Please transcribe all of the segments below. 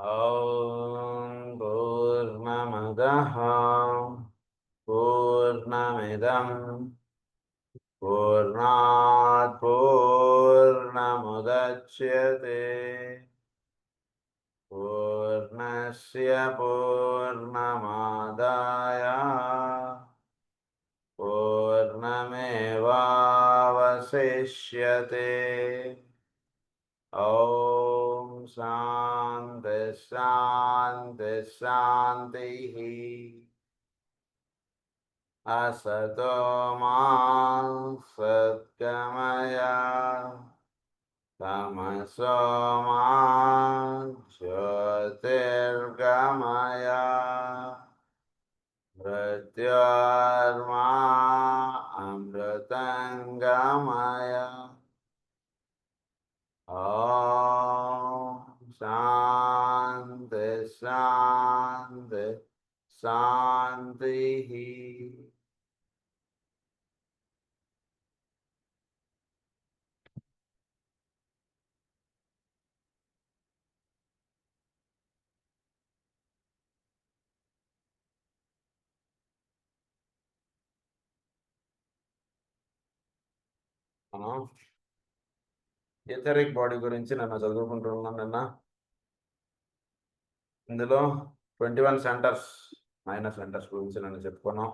ॐ पूर्णमदः पूर्णमिदं पूर्णात् पूर्णमुदच्यते पूर्णस्य पूर्णमादाय पूर्णमेवावशिष्यते। ॐ शान्ति शान्ति शान्तिः। असतो मा सद्गमय तमसो मा ज्योतिर्गमय मृत्योर्मा अमृतङ्गमय। ॐ शान्ति शान्ति शान्तिः। మనం ఎథరిక్ బాడీ గురించి నిన్న చదువుకుంటున్నాం. ఇందులో 21 సెంటర్స్ మైనర్ సెంటర్స్ గురించి నిన్న చెప్పుకున్నాం.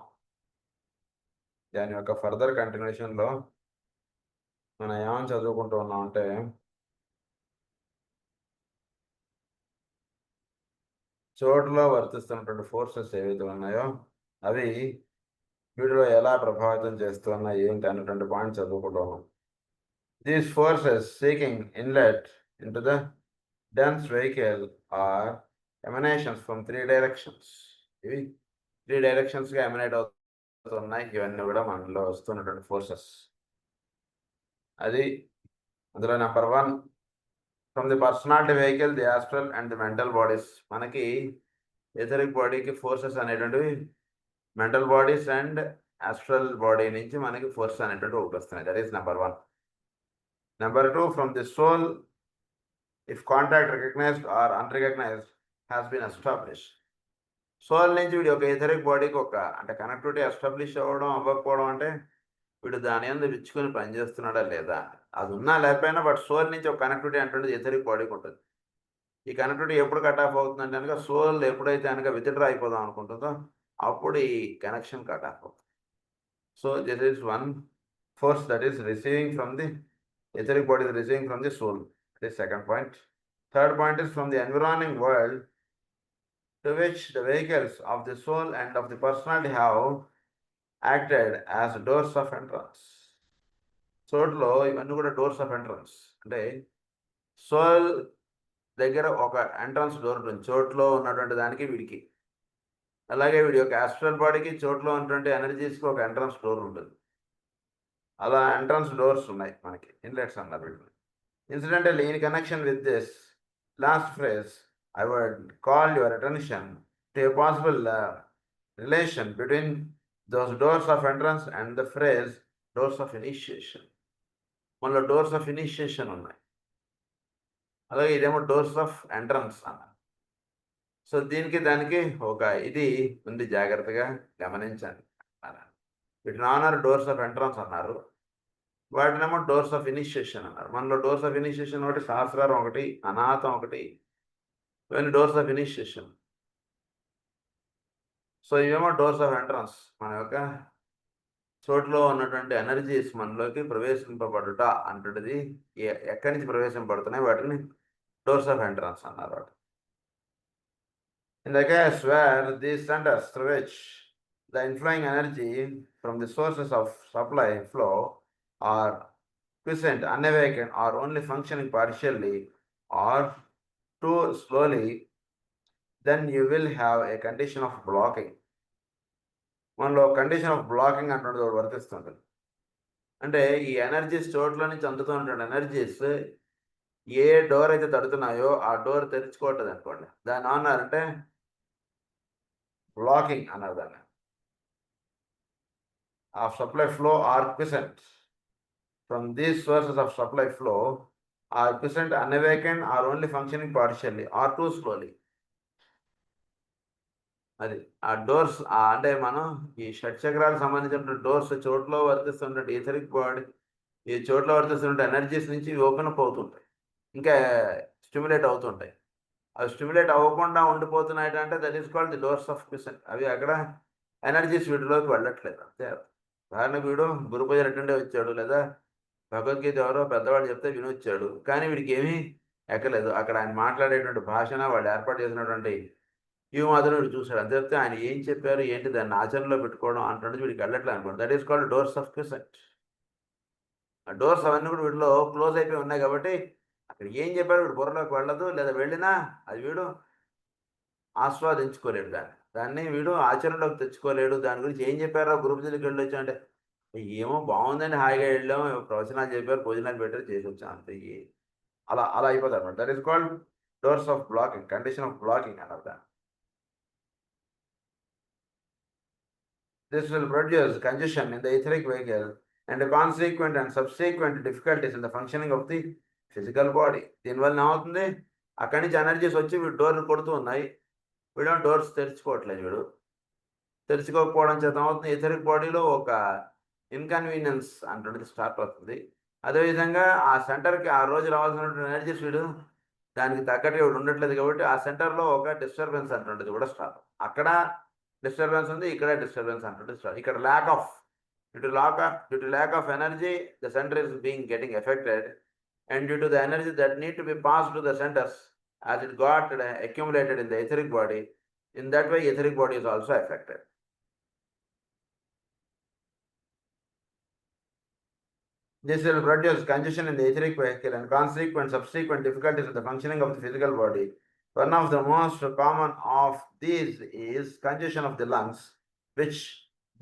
దాని యొక్క ఫర్దర్ కంటిన్యూషన్లో మనం ఏమని చదువుకుంటూ ఉన్నాం అంటే, చోటులో వర్తిస్తున్నటువంటి ఫోర్సెస్ ఏవైతే ఉన్నాయో అవి వీటిలో ఎలా ప్రభావితం చేస్తున్నాయి ఏంటి అన్నటువంటి పాయింట్ చదువుకుంటున్నాం. These forces seeking inlet into the dense vehicle are emanations from 3 directions. ఇవి 3 డైరెక్షన్స్గా ఎమినేట్ అవుతున్నాయి. ఇవన్నీ కూడా మనలో వస్తున్నటువంటి ఫోర్సెస్. అది అందులో number 1 from the personality vehicle, the astral and the mental bodies. మనకి ఎథరిక్ బాడీకి ఫోర్సెస్ అనేటువంటివి mental bodies and astral body నుంచి మనకి ఫోర్సెస్ అనేటువంటివి ఒకటి వస్తున్నాయి. That is number 1. Number 2 from the soul, if contact recognized or unrecognized has been established. Soul నుంచి వీడి ఒక ఎథరిక్ బాడీకి ఒక అంటే కనెక్టివిటీ ఎస్టాబ్లిష్ అవ్వడం అవ్వకపోవడం అంటే వీడు దాని మీద విచ్చుకొని పనిచేస్తున్నాడా లేదా, అది ఉన్నా లేకపోయినా బట్ సోల్ నుంచి ఒక కనెక్టివిటీ అంటే ఎథరిక్ బాడీకి ఉంటుంది. ఈ కనెక్టివిటీ ఎప్పుడు కట్ ఆఫ్ అవుతుందంటే కనుక సోల్ ఎప్పుడైతే కనుక విత్డ్రా అయిపోదాం అనుకుంటుందో అప్పుడు ఈ కనెక్షన్ కట్ ఆఫ్ అవుతుంది. So this is one force that is receiving from the etheric body is receiving from the soul. That is second point. Third point is from the environing world to which the vehicles of the soul and of the personality have acted as doors of entrance. సోల్లో ఇవన్నీ కూడా doors of entrance. అంటే soul దగ్గర ఒక entrance door ఉంటుంది చోట్లో ఉన్నటువంటి దానికి వీడికి. అలాగే వీడి యొక్క ఆస్ట్రల్ బాడీకి చోట్లో ఉన్నటువంటి ఎనర్జీస్కి ఒక ఎంట్రన్స్ డోర్ ఉంటుంది. అలా ఎంట్రన్స్ డోర్స్ ఉన్నాయి మనకి, ఇన్లెట్స్ అన్నారు వీటిని. Incidentally, in connection with this last phrase, I would call your attention to a possible relation between those doors of entrance and the phrase doors of initiation. మనలో doors of initiation ఉన్నాయి, అలాగే ఇదేమో doors of entrance అన్నారు. So దీనికి దానికి ఒక ఇది ఉంది, జాగ్రత్తగా గమనించండి. వీటిని ఆనర్ డోర్స్ ఆఫ్ ఎంట్రన్స్ అన్నారు, వాటినేమో డోర్స్ ఆఫ్ ఇనిషియేషన్ అన్నారు. మనలో డోర్స్ ఆఫ్ ఇనిషియేషన్ ఒకటి, సహస్రారం ఒకటి, అనాథం ఒకటి, ఇవన్నీ డోర్స్ ఆఫ్ ఇనిషియేషన్. సో ఇవేమో డోర్స్ ఆఫ్ ఎంట్రన్స్. మన యొక్క చోట్లో ఉన్నటువంటి ఎనర్జీస్ మనలోకి ప్రవేశింపబడుట అంటున్నది ఎక్కడి నుంచి ప్రవేశింపబడుతున్నాయి వాటిని డోర్స్ ఆఫ్ ఎంట్రన్స్ అన్నారు. వాటి in the case where these centers through which the inflowing energy from the sources of supply flow are quiescent, unawakened, or only functioning partially or too slowly, then you will have a condition of blocking. మనలో condition of blocking అంటున్నది ఒకటి వర్తిస్తుంటుంది. అంటే ఈ energies చోట్ల నుంచి అందుతున్నటువంటి energies ఏ door అయితే తడుతున్నాయో ఆ door తెరుచుకోవట్లేదు అనుకోండి, దాన్ని ఏమన్నారంటే బ్లాకింగ్ అన్నారు. దాన్ని of supply flow are quiescent. From these sources of supply flow, are present unawakened or only functioning partially or too slowly. అది ఆ డోర్స్ అంటే మనం ఈ షట్చక్రాలకు సంబంధించిన డోర్స్ చోట్లో వర్తిస్తున్నట్టు ఈథరిక్ బాడీ ఈ చోట్ల వర్తిస్తున్న ఎనర్జీస్ నుంచి ఓపెన్ అప్ అవుతుంటాయి, ఇంకా స్టిమ్యులేట్ అవుతుంటాయి. అవి స్టిమ్యులేట్ అవ్వకుండా ఉండిపోతున్నాయి అంటే that is called the doors of quiescent. అవి అక్కడ ఎనర్జీస్ వీటిలోకి వెళ్ళట్లేదు అంతే. ఉదాహరణకు వీడు గురు పూజ అటెండే వచ్చాడు, లేదా భగవద్గీత ఎవరో పెద్దవాళ్ళు చెప్తే వినొచ్చాడు, కానీ వీడికి ఏమీ ఎక్కలేదు. అక్కడ ఆయన మాట్లాడేటువంటి భాషన వాళ్ళు ఏర్పాటు చేసినటువంటి ఇవి మాత్రం వీడు చూశాడు. అంతే తప్పితే ఆయన ఏం చెప్పారు ఏంటి దాన్ని ఆచరణలో పెట్టుకోవడం అంటున్నది వీడికి వెళ్ళట్లేదు అనుకోండి. That is called doors of quiescent. ఆ డోర్స్ అవన్నీ కూడా వీటిలో క్లోజ్ అయిపోయి ఉన్నాయి కాబట్టి అక్కడ ఏం చెప్పారు వీడు బుర్రలోకి వెళ్ళదు, లేదా వెళ్ళినా అది వీడు ఆస్వాదించుకోలేడు. దాన్ని వీడు ఆచరణలోకి తెచ్చుకోలేడు. దాని గురించి ఏం చెప్పారో గురు పూజలకు వెళ్ళొచ్చు అంటే ఏమో బాగుందని హాయిగా వెళ్ళాము, ప్రవచనాలు చెప్పారు, భోజనాలు పెట్టారు, చేసి వచ్చాం అంతే. అలా అలా అయిపోతారు అనమాట. That is called doors of blocking, condition of blocking అన్నారు దాన్ని. This will produce congestion in the etheric vehicle and a consequent and subsequent difficulties in the functioning of the physical body. దీనివల్ల ఏమవుతుంది, అక్కడి నుంచి ఎనర్జీస్ వచ్చి వీడు డోర్లు కొడుతూ ఉన్నాయి, వీడు డోర్స్ తెరుచుకోవట్లేదు. వీడు తెరుచుకోకపోవడం చేత ఏమవుతుంది, ఎథరిక్ బాడీలో ఒక ఇన్కన్వీనియన్స్ అంటున్నది స్టార్ట్ అవుతుంది. అదేవిధంగా ఆ సెంటర్కి ఆ రోజు రావాల్సినటువంటి ఎనర్జీస్ వీడు దానికి తగ్గట్టుగా వీడు ఉండట్లేదు కాబట్టి ఆ సెంటర్లో ఒక డిస్టర్బెన్స్ అంటున్నది కూడా స్టార్ట్. అక్కడ డిస్టర్బెన్స్ ఉంది, ఇక్కడ డిస్టర్బెన్స్ అంటున్నది స్టార్ట్. ఇక్కడ due to lack of energy, the center is getting affected, and due to the energy that need to be passed to the centers as it got accumulated in the etheric body, in that way etheric body is also affected. This will produce congestion in the etheric vehicle and consequent subsequent difficulties in the functioning of the physical body. One of the most common of these is congestion of the lungs, which,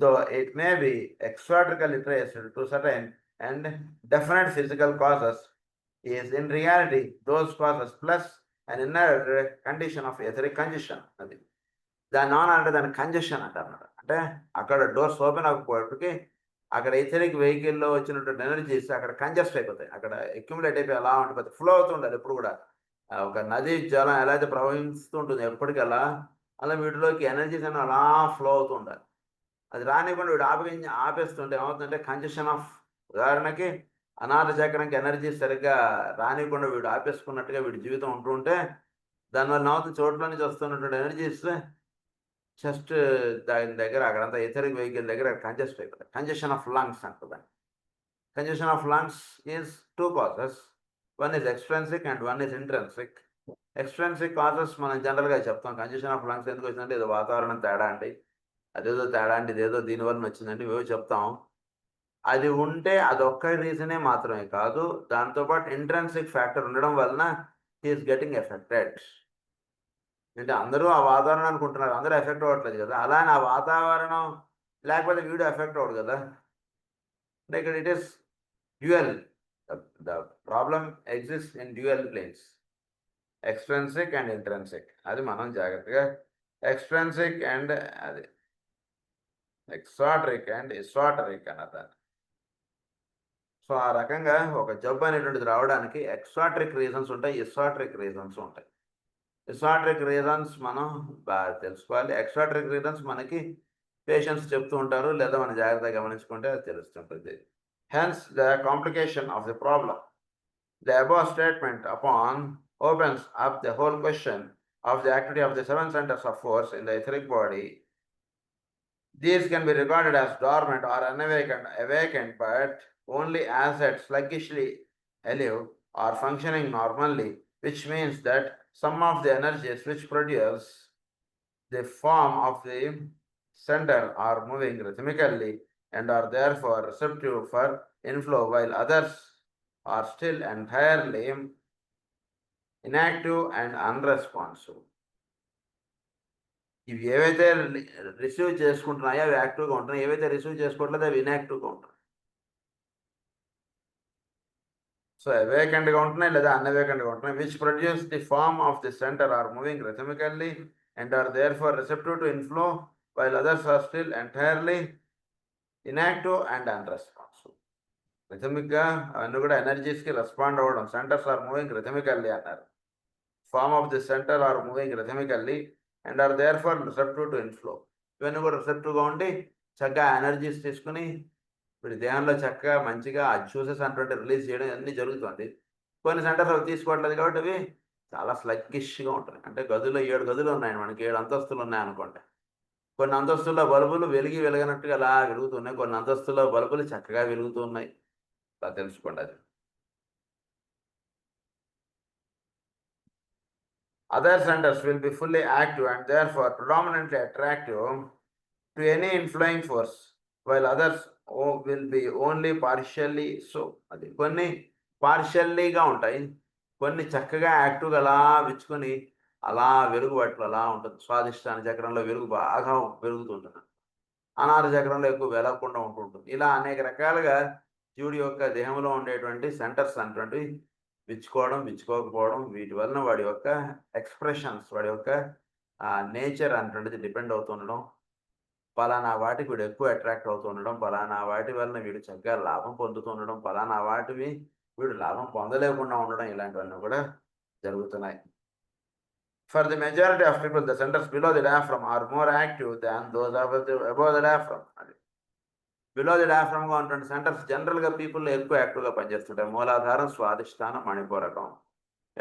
though it may be exotically traced to certain and definite physical causes, is in reality those causes plus an inner condition of etheric congestion. అది దాన్ని అంటే దాని congestion అంటారు. అంటే అక్కడ doors open అవ్వకపోవడానికి అక్కడ etheric వెహికల్లో వచ్చినటువంటి ఎనర్జీస్ అక్కడ కంజెస్ట్ అయిపోతాయి, అక్కడ అక్యుములేట్ అయిపోయి అలా ఉండిపోతాయి. ఫ్లో అవుతుండాలి ఎప్పుడు కూడా. ఒక నది జలం ఎలా అయితే ప్రవహిస్తూ ఉంటుంది ఎప్పటికలా, అలా వీటిలోకి ఎనర్జీస్ అని అలా ఫ్లో అవుతూ ఉండాలి. అది రానివ్వకుండా వీడు ఆపేస్తుంటే ఏమవుతుందంటే కంజెషన్ ఆఫ్, ఉదాహరణకి అనాథ చక్రానికి ఎనర్జీ సరిగ్గా రానివ్వకుండా వీడు ఆపేసుకున్నట్టుగా వీడి జీవితం ఉంటూ ఉంటే దానివల్ల ఏమవుతుంది, చోట్ల నుంచి వస్తున్నటువంటి ఎనర్జీస్ చెస్ట్ దాని దగ్గర అక్కడంతా ఎథరిక్ వెహికల్ దగ్గర కంజెస్ట్ అయిపోతుంది. కంజెషన్ ఆఫ్ లంగ్స్ అంటుంది. Congestion of lungs is two causes, one is extrinsic and one is intrinsic. Extrinsic causes మనం జనరల్గా చెప్తాం. కంజెషన్ ఆఫ్ లంగ్స్ ఎందుకు వచ్చిందంటే ఏదో వాతావరణం తేడా అండి, అదేదో తేడా అండి, ఇదేదో దీనివల్ల వచ్చిందండి ఇవో చెప్తాం. అది ఉంటే అదొక్క రీజనే మాత్రమే కాదు, దాంతోపాటు ఇంట్రెన్సిక్ ఫ్యాక్టర్ ఉండడం వలన హీఈస్ గెటింగ్ ఎఫెక్టెడ్. అంటే అందరూ ఆ వాతావరణం అనుకుంటున్నారు, అందరూ ఎఫెక్ట్ అవ్వట్లేదు కదా. అలా ఆ వాతావరణం లేకపోతే వీడు ఎఫెక్ట్ అవ్వడు కదా. అంటే ఇక్కడ it is dual, the problem exist in dual planes, extrinsic and intrinsic. అది మనం జాగ్రత్తగా ఎక్స్ట్రెన్సిక్ అండ్ అది ఎక్సాటరిక్ అండ్ ఎసాటరిక్ అన్నదాన్ని. సో ఆ రకంగా ఒక జబ్బు అనేటువంటిది రావడానికి ఎక్సాటరిక్ రీజన్స్ ఉంటాయి, ఎసాటరిక్ రీజన్స్ ఉంటాయి. ఎసాటరిక్ రీజన్స్ మనం బాగా తెలుసుకోవాలి. ఎక్సాటరిక్ రీజన్స్ మనకి పేషెంట్స్ చెప్తూ ఉంటారు, లేదా మనం జాగ్రత్తగా గమనించుకుంటే అది తెలుస్తుంటుంది. Hence the complication of the problem. The above statement upon opens up the whole question of the activity of the 7 centers of force in the etheric body. These can be regarded as dormant or awakened, but only as that sluggishly alive or functioning normally, which means that some of the energies which produce the form of the center are moving rhythmically and are therefore receptive for inflow, while others are still entirely inactive and unresponsive. ఇవి ఏవైతే receive చేసుకుంటున్నాయో అవి యాక్టివ్గా ఉంటున్నాయి, ఏవైతే receive చేసుకోవట్లేదు అవి ఇన్యాక్టివ్గా ఉంటున్నాయి. So అవేకెండ్గా ఉంటున్నాయి లేదా అన్అవేకెండ్గా ఉంటున్నాయి, which produce the form of the centre are moving rhythmically and are therefore receptive to inflow, while others are still entirely inactive and unresponsive. రిథమిక్గా అవన్నీ కూడా ఎనర్జీస్కి రెస్పాండ్ అవ్వడం. సెంటర్స్ ఆర్ మూవింగ్ రిథమికల్లీ అన్నారు. Form of the centre are moving rhythmically and are there for receptive to inflow. ఇవన్నీ కూడా రిసెప్టివ్గా ఉండి చక్కగా ఎనర్జీస్ తీసుకుని వీడి దేహంలో చక్కగా మంచిగా ఆ జ్యూసెస్ అటువంటి రిలీజ్ చేయడం అన్నీ జరుగుతుంది. కొన్ని సెంటర్స్ అవి తీసుకోవట్లేదు కాబట్టి అవి చాలా స్లగ్గిష్గా ఉంటాయి. అంటే గదుల్లో 7 గదులు ఉన్నాయి, మనకి 7 అంతస్తులు ఉన్నాయనుకోండి. కొన్ని అంతస్తుల్లో బల్బులు వెలిగినట్టుగా అలా వెలుగుతున్నాయి, కొన్ని అంతస్తుల్లో బల్బులు చక్కగా వెలుగుతూ ఉన్నాయి. అలా తెలుసుకోండి అది. Other centers will be fully active and therefore predominantly attractive to any inflowing force, while others will be only partially so. అది కొన్ని పార్షియల్లీగా ఉంటాయి, కొన్ని చక్కగా యాక్టివ్గా అలా విచ్చుకొని అలా వెలుగు వాటిలో అలా ఉంటుంది. స్వాదిష్టాన చక్రంలో వెలుగు బాగా పెరుగుతుంటుంది, అనాథ చక్రంలో ఎక్కువ వెలగకుండా ఉంటుంటుంది. ఇలా అనేక రకాలుగా జీవుడి యొక్క దేహంలో ఉండేటువంటి సెంటర్స్ అనేటువంటివి విచ్చుకోవడం, విచ్చుకోకపోవడం, వీటి వలన వాడి యొక్క ఎక్స్ప్రెషన్స్, వాడి యొక్క నేచర్ అనేటువంటిది డిపెండ్ అవుతుండడం. పలానా వాటికి వీడు ఎక్కువ అట్రాక్ట్ అవుతూ ఉండడం, పలానా వాటి వలన వీడు చక్కగా లాభం పొందుతూ ఉండడం, పలానా వాటివి వీడు లాభం పొందలేకుండా ఉండడం, ఇలాంటివన్నీ కూడా జరుగుతున్నాయి. For the majority of people the centres below the diaphragm are more active than those of the above the diaphragm. అది బిలో ది డయాఫ్రమ్గా ఉన్నటువంటి సెంటర్స్ జనరల్గా పీపుల్ ఎక్కువ యాక్టివ్గా పనిచేస్తుంటాయి. మూలాధారం, స్వాదిష్టానం, మణిపూరకం.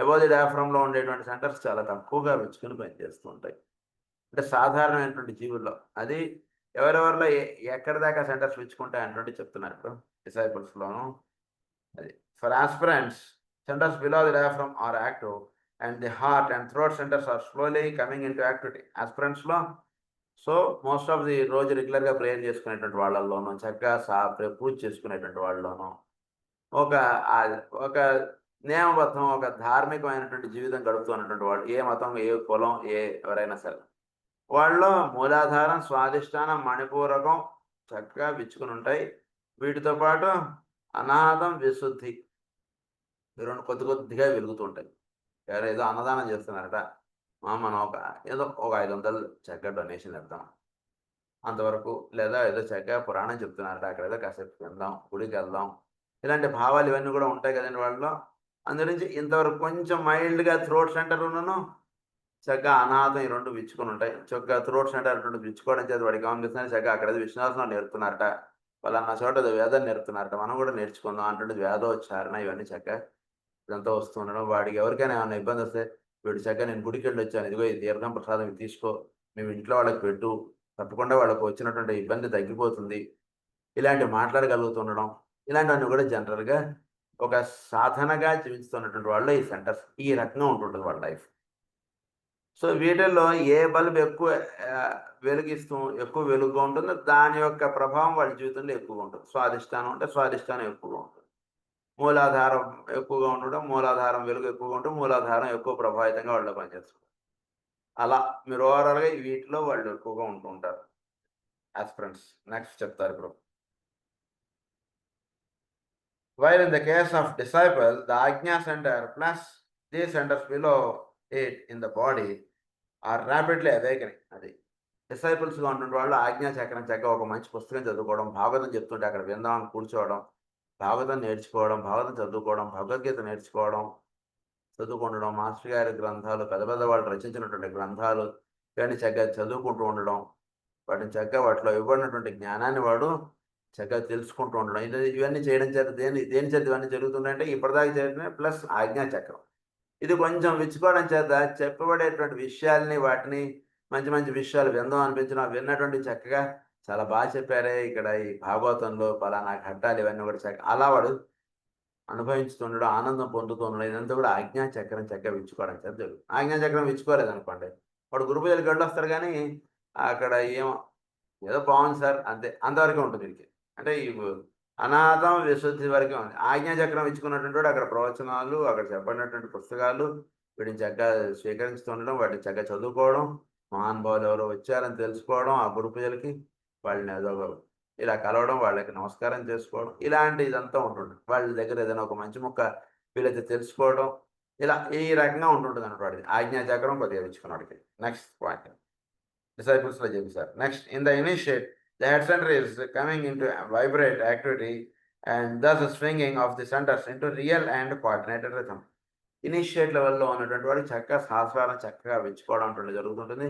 అబోవ్ ది డయాఫ్రమ్లో ఉండేటువంటి సెంటర్స్ చాలా తక్కువగా విచ్చుకుని పనిచేస్తూ ఉంటాయి. అంటే సాధారణమైనటువంటి జీవుల్లో అది ఎవరెవరిలో ఎక్కడి దాకా సెంటర్స్ విచ్చుకుంటాయి అన్నటువంటి చెప్తున్నారు ఇప్పుడు డిసైపుల్స్లోను. అది for aspirants centres below the diaphragm are active and the heart and throat centres are slowly coming into activity. ఆస్పిరెంట్స్లో సో మోస్ట్ ఆఫ్ ది రోజు రెగ్యులర్గా ప్రేయర్ చేసుకునేటువంటి వాళ్ళల్లోనూ, చక్కగా పూజ చేసుకునేటువంటి వాళ్ళలోనూ, ఒక ఒక నియమబద్ధం, ఒక ధార్మికమైనటువంటి జీవితం గడుపుతున్నటువంటి వాళ్ళు, ఏ మతం, ఏ కులం, ఎవరైనా సరే, వాళ్ళలో మూలాధారం, స్వాదిష్టానం, మణిపూరకం చక్కగా విచ్చుకుని ఉంటాయి. వీటితో పాటు అనాథం, విశుద్ధి, ఈ రెండు కొద్దిగా వెలుగుతుంటాయి. ఎవరో ఏదో అన్నదానం చేస్తున్నారట, మనం ఏదో ఒక 500 చక్కగా డొనేషన్ ఇద్దాం అంతవరకు, లేదా ఏదో చక్కగా పురాణం చెప్తున్నారట, అక్కడ ఏదో కాసేపు విందాం, గుడికి వెళ్దాం, ఇలాంటి భావాలు ఇవన్నీ కూడా ఉంటాయి కదండి వాళ్ళలో. అందునుంచి ఇంతవరకు కొంచెం మైల్డ్గా థ్రోట్ సెంటర్ ఉన్నాను, చక్కగా అనాథం, ఈ రెండు విచ్చుకొని ఉంటాయి. చక్కగా థ్రోట్ సెంటర్ రెండు విచ్చుకోవడం చేత వాడికి గమనిస్తున్నాను, చక్కగా అక్కడ విశ్వాసం నేర్పుతున్నారట, వాళ్ళన్న చోట వేదం నేర్పుతున్నారట, మనం కూడా నేర్చుకుందాం అంటుంటే వేదోచ్చారణ ఇవన్నీ చక్కగా ఇదంతా వస్తూ ఉండడం. వాడికి ఎవరికైనా ఏమైనా ఇబ్బంది వస్తే వీడు చక్కగా నేను గుడికి వెళ్ళి వచ్చాను, ఇదిగో ఈ దీర్ఘం ప్రసాదం తీసుకో, మేము ఇంట్లో వాళ్ళకి పెట్టు, తప్పకుండా వాళ్ళకు వచ్చినటువంటి ఇబ్బంది తగ్గిపోతుంది, ఇలాంటివి మాట్లాడగలుగుతుండడం, ఇలాంటివన్నీ కూడా జనరల్గా ఒక సాధనగా జీవిస్తున్నటువంటి వాళ్ళు ఈ సెంటర్స్ ఈ రకంగా ఉంటుంటుంది వాళ్ళ లైఫ్. సో వీటిల్లో ఏ బల్బ్ ఎక్కువ ఎక్కువ వెలుగుగా ఉంటుందో దాని యొక్క ప్రభావం వాళ్ళ జీవితంలో ఎక్కువగా ఉంటుంది. స్వాదిష్టానం అంటే స్వాదిష్టానం ఎక్కువగా ఉంటుంది. మూలాధారం ఎక్కువగా ఉండడం, మూలాధారం వెలుగు ఎక్కువగా ఉండడం, మూలాధారం ఎక్కువ ప్రభావితంగా వాళ్ళు పనిచేస్తుంది. అలా మీరు ఓవరాల్గా వీటిలో వాళ్ళు ఎక్కువగా ఉంటూ ఉంటారు ఆస్పిరెంట్స్. నెక్స్ట్ చెప్తారు ఇప్పుడు. While in the case of disciple, the Ajna center plus these centers below it in the body are rapidly awakening. అది డిసైపుల్స్గా ఉన్నటువంటి వాళ్ళు ఆజ్ఞా చక్రం చక్కగా ఒక మంచి పుస్తకం చదువుకోవడం, భాగవతం చెప్తుంటే అక్కడ విందామని కూర్చోవడం, భాగవతం నేర్చుకోవడం, భాగవతం చదువుకోవడం, భగవద్గీత నేర్చుకోవడం, చదువుకుంటడం, మాస్టర్ గారి గ్రంథాలు, పెద్ద పెద్ద వాళ్ళు రచించినటువంటి గ్రంథాలు ఇవన్నీ చక్కగా చదువుకుంటూ ఉండడం, వాటిని చక్కగా వాటిలో ఇవ్వబడినటువంటి జ్ఞానాన్ని వాడు చక్కగా తెలుసుకుంటూ ఉండడం, ఇవన్నీ చేయడం చేత దేని చేత ఇవన్నీ జరుగుతుందంటే ఇప్పటిదాకా జరిగిన ప్లస్ ఆజ్ఞా చక్రం. ఇది కొంచెం విచ్చుకోవడం చేత చెప్పబడేటువంటి విషయాల్ని, వాటిని మంచి మంచి విషయాలు విందాం అనిపించడం, విన్నటువంటి చక్కగా చాలా బాగా చెప్పారే ఇక్కడ ఈ భాగవతంలో పలానా ఘట్టాలు ఇవన్నీ కూడా చక్కగా అలా వాడు అనుభవించుతుండడం, ఆనందం పొందుతుండడం, ఇదంతా కూడా ఆజ్ఞా చక్రం చక్కగా విచ్చుకోవడం చేత జరుగుతుంది. ఆజ్ఞా చక్రం విచ్చుకోలేదు అనుకోండి, వాడు గురు పూజలకు వెళ్ళొస్తారు కానీ అక్కడ ఏదో బాగుంది సార్ అంతే, అంతవరకే ఉంటుంది వీరికి. అంటే ఈ అనాథం, విశుద్ధి వరకే ఉంది. ఆజ్ఞా చక్రం ఇచ్చుకున్నటువంటి వాడు అక్కడ ప్రవచనాలు, అక్కడ చెప్పబడినటువంటి పుస్తకాలు వీటిని చక్కగా స్వీకరిస్తుండడం, వాటిని చక్కగా చదువుకోవడం, మహానుభావులు ఎవరో వచ్చారని తెలుసుకోవడం, ఆ గురు పూజలకి వాళ్ళని ఏదో ఇలా కలవడం, వాళ్ళకి నమస్కారం చేసుకోవడం, ఇలాంటి ఇదంతా ఉంటుంటుంది. వాళ్ళ దగ్గర ఏదైనా ఒక మంచి ముక్క వీళ్ళైతే తెలుసుకోవడం, ఇలా ఈ రకంగా ఉంటుంటుంది అన్నమాట. ఆజ్ఞా చక్రం కొద్దిగా ఇచ్చుకున్నాడికి. నెక్స్ట్ పాయింట్ డిసైపుల్స్లో చెప్పారు. Next, in the initiate the head center is coming into vibrate activity and thus the swinging of the centers into real and coordinated rhythm. Initiate లెవెల్లో ఉన్నటువంటి వాడు చక్కగా సహస్రాలను చక్కగా వెచ్చుకోవడం అటువంటి జరుగుతుంటుంది.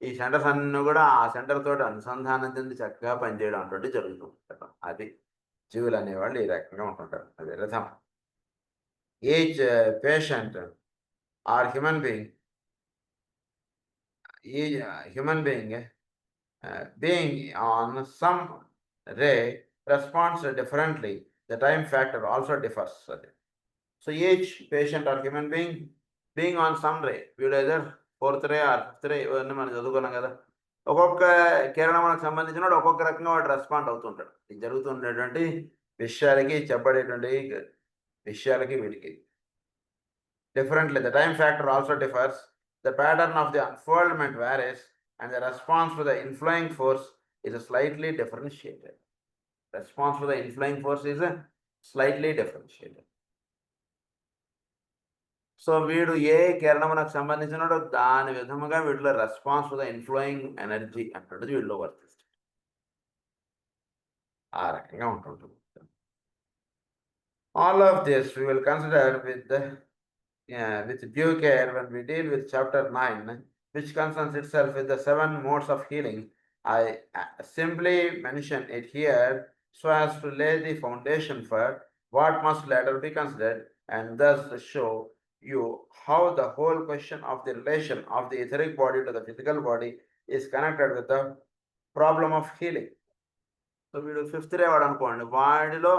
ఈ సెంటర్స్ అన్నీ కూడా ఆ సెంటర్ తోటి అనుసంధానం చెంది చక్కగా పనిచేయడం అటువంటి జరుగుతుంది. అది జీవులు అనేవాళ్ళు ఈ రకంగా ఉంటుంటారు. అది రథం. Each patient or human being being on some ray responds differently. The time factor also differs. So each patient or human being on some ray, వీడు either fourth ray or fifth ray, ఇవన్నీ మనం చదువుకున్నాం కదా. ఒక్కొక్క కిరణానికి సంబంధించిన వాడు ఒక్కొక్క రకంగా వాడు రెస్పాండ్ అవుతుంటాడు. ఇది జరుగుతుండేటువంటి విషయాలకి చెప్పబడేటువంటి విషయాలకి వీటికి differently. The time factor also differs. The pattern of the unfoldment varies, and the response to the inflowing force is slightly differentiated. Response to the inflowing force is slightly differentiated. So వీడు ఏ కిరణమునకు సంబంధించినడో దాని విధముగా వీటిలో response to the inflowing energy అంటుంటుంది వీటిలో వర్తిస్తుంది. ఆ రకంగా ఉంటుంటుంది. All of this we will consider with due care when we deal with chapter 9, which concerns itself with the 7 modes of healing. I simply mention it here so as to lay the foundation for what must later be considered, and thus show you how the whole question of the relation of the etheric body to the physical body is connected with the problem of healing. So వీడు fifth రే వాడు అనుకోండి, వాడిలో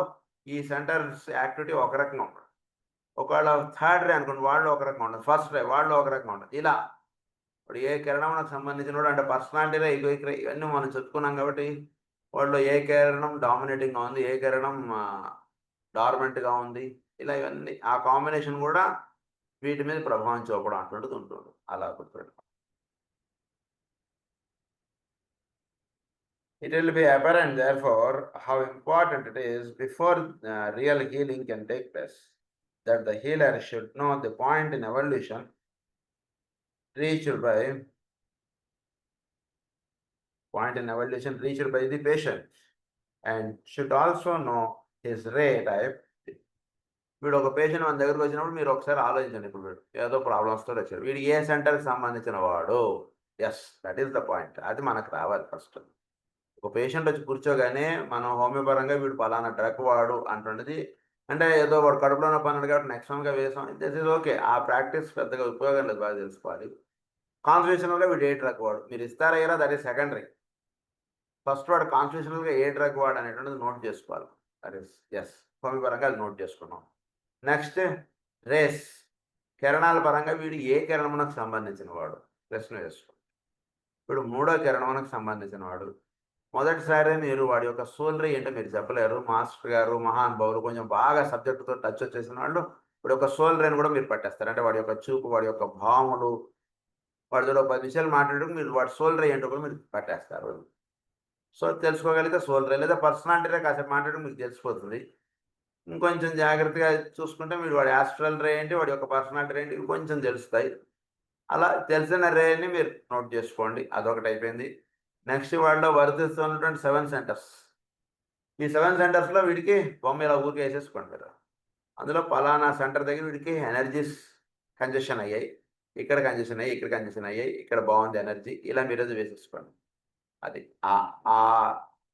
ఈ centres activity ఒక రకంగా ఉంటుంది. ఒకవేళ third రే అనుకోండి, వాళ్ళు ఒక రకంగా ఉంటుంది. ఫస్ట్ రే వాళ్ళు ఒక రకంగా ఉంటుంది. ఇలా ఇప్పుడు ఏ కిరణంకు సంబంధించిన వాడు అంటే పర్సనాలిటీ రే, ఈగోయిక్ రే, ఇవన్నీ మనం చెప్పుకున్నాం కాబట్టి వాళ్ళు ఏ కిరణం డామినేటింగ్గా ఉంది, ఏ కిరణం డార్మెంట్గా ఉంది, ఇలా ఇవన్నీ ఆ కాంబినేషన్ కూడా వీటి మీద ప్రభావం చూపడం అటువంటిది ఉంటుంది. అలా గుర్తుపెట్టుకోండి. It will be apparent therefore how important it is before real healing can take place that the healer should know the point in evolution reached by the patient, and should also know his ray type. వీడు ఒక patient మన దగ్గరకు వచ్చినప్పుడు మీరు ఒకసారి ఆలోచించండి. ఇప్పుడు వీడు ఏదో ప్రాబ్లమ్స్తో వచ్చాడు, వీడు ఏ సెంటర్కి సంబంధించిన వాడు? Yes, that is the point. అది మనకు రావాలి ఫస్ట్. ఒక పేషెంట్ వచ్చి కూర్చోగానే మనం హోమియోపరంగా వీడు పలానా డ్రగ్ వాడు అంటున్నది అంటే ఏదో వాడు కడుపులో పన్నాడు కాబట్టి నెక్స్ట్ వన్గా వేసాం, దిస్ ఇస్ ఓకే. ఆ ప్రాక్టీస్ పెద్దగా ఉపయోగం లేదు, బాగా తెలుసుకోవాలి. కాన్స్టిట్యూషనల్గా వీడు ఏ డ్రగ్ వాడు మీరు ఇస్తారా, దట్ ఈస్ సెకండరీ. ఫస్ట్ వాడు కాన్స్టిట్యూషనల్గా ఏ డ్రగ్ వాడు అనేటువంటిది నోట్ చేసుకోవాలి. దట్ ఈస్ ఎస్, హోమియోపరంగా అది నోట్ చేసుకున్నాం. నెక్స్ట్ రేస్, కిరణాల పరంగా వీడు ఏ కిరణమునకు సంబంధించిన వాడు ప్రశ్న వేసుకోండి. వీడు మూడో కిరణమునకు సంబంధించిన వాడు. మొదటిసారి మీరు వాడి యొక్క సోల్ రే ఏంటో మీరు చెప్పలేరు. మాస్టర్ గారు మహానుభావులు కొంచెం బాగా సబ్జెక్టుతో టచ్ వచ్చేసిన వాళ్ళు వాడి యొక్క సోల్ రేని కూడా మీరు పట్టేస్తారు. అంటే వాడి యొక్క చూపు, వాడి యొక్క భావములు, వాడితో 10 విషయాలు మాట్లాడడం మీరు వాడి సోల్ రే ఏంటో కూడా మీరు పట్టేస్తారు. సో తెలుసుకోగలిగితే సోల్ రే లేదా పర్సనాలిటీ రే కాసేపు మాట్లాడడం మీకు తెలిసిపోతుంది. ఇంకొంచెం జాగ్రత్తగా చూసుకుంటే మీరు వాడి ఆస్ట్రల్ రే ఏంటి, వాడి యొక్క పర్సనాలిటీ రే ఏంటి, ఇవి కొంచెం తెలుస్తాయి. అలా తెలిసిన రేని మీరు నోట్ చేసుకోండి. అదొకటి అయిపోయింది. నెక్స్ట్ వాళ్ళలో వర్తిస్తున్నటువంటి 7 సెంటర్స్. ఈ 7 సెంటర్స్లో వీడికి బొమ్మ ఇలా ఊరికి వేసేసుకోండి మీరు. అందులో పలానా సెంటర్ దగ్గర వీడికి ఎనర్జీస్ కంజెషన్ అయ్యాయి, ఇక్కడ కంజెషన్ అయ్యాయి, ఇక్కడ కంజెషన్ అయ్యాయి, ఇక్కడ బాగుంది ఎనర్జీ, ఇలా మీరు అది వేసేసుకోండి. అది ఆ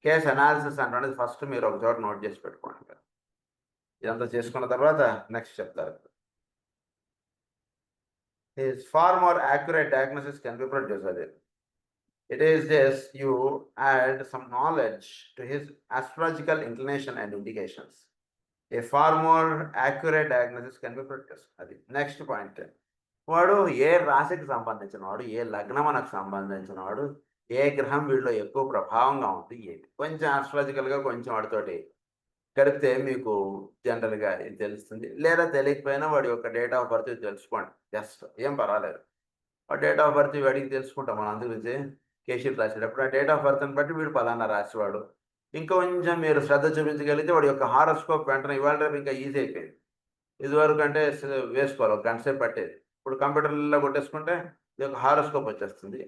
కేస్ అనాలిసిస్ అంటే ఫస్ట్ మీరు ఒక చోట నోట్ చేసి పెట్టుకోండి. ఇదంతా చేసుకున్న తర్వాత నెక్స్ట్ చెప్తారు. far more accurate diagnosis can be produced. It is this, you add some knowledge to his astrological inclination and indications. A far more accurate diagnosis can be produced. అది నెక్స్ట్ పాయింట్. వాడు ఏ రాశికి సంబంధించిన వాడు, ఏ లగ్నమునకు సంబంధించిన వాడు, ఏ గ్రహం వీడిలో ఎక్కువ ప్రభావంగా ఉంది ఏంటి, కొంచెం ఆస్ట్రాలజికల్గా కొంచెం వాడితోటి గడిపితే మీకు జనరల్గా ఇది తెలుస్తుంది. లేదా తెలియకపోయినా వాడి యొక్క డేట్ ఆఫ్ బర్త్ తెలుసుకోండి, జస్ట్ ఏం పర్వాలేదు. వాడి డేట్ ఆఫ్ బర్త్ వాడికి తెలుసుకుంటాం మనం. అందుగురించి కేసీట్ రాసేటప్పుడు ఆ డేట్ ఆఫ్ బర్త్ని బట్టి వీడు పలానా రాసేవాడు. ఇంకొంచెం మీరు శ్రద్ధ చూపించగలిగితే వాడి యొక్క హారోస్కోప్ వెంటనే ఇవాళ రేపు ఇంకా ఈజీ అయిపోయింది. ఇదివరకు అంటే వేసుకోవాలి, ఒక గంట సేపు పట్టేది. ఇప్పుడు కంప్యూటర్లో కొట్టేసుకుంటే ఇది ఒక హారోస్కోప్ వచ్చేస్తుంది.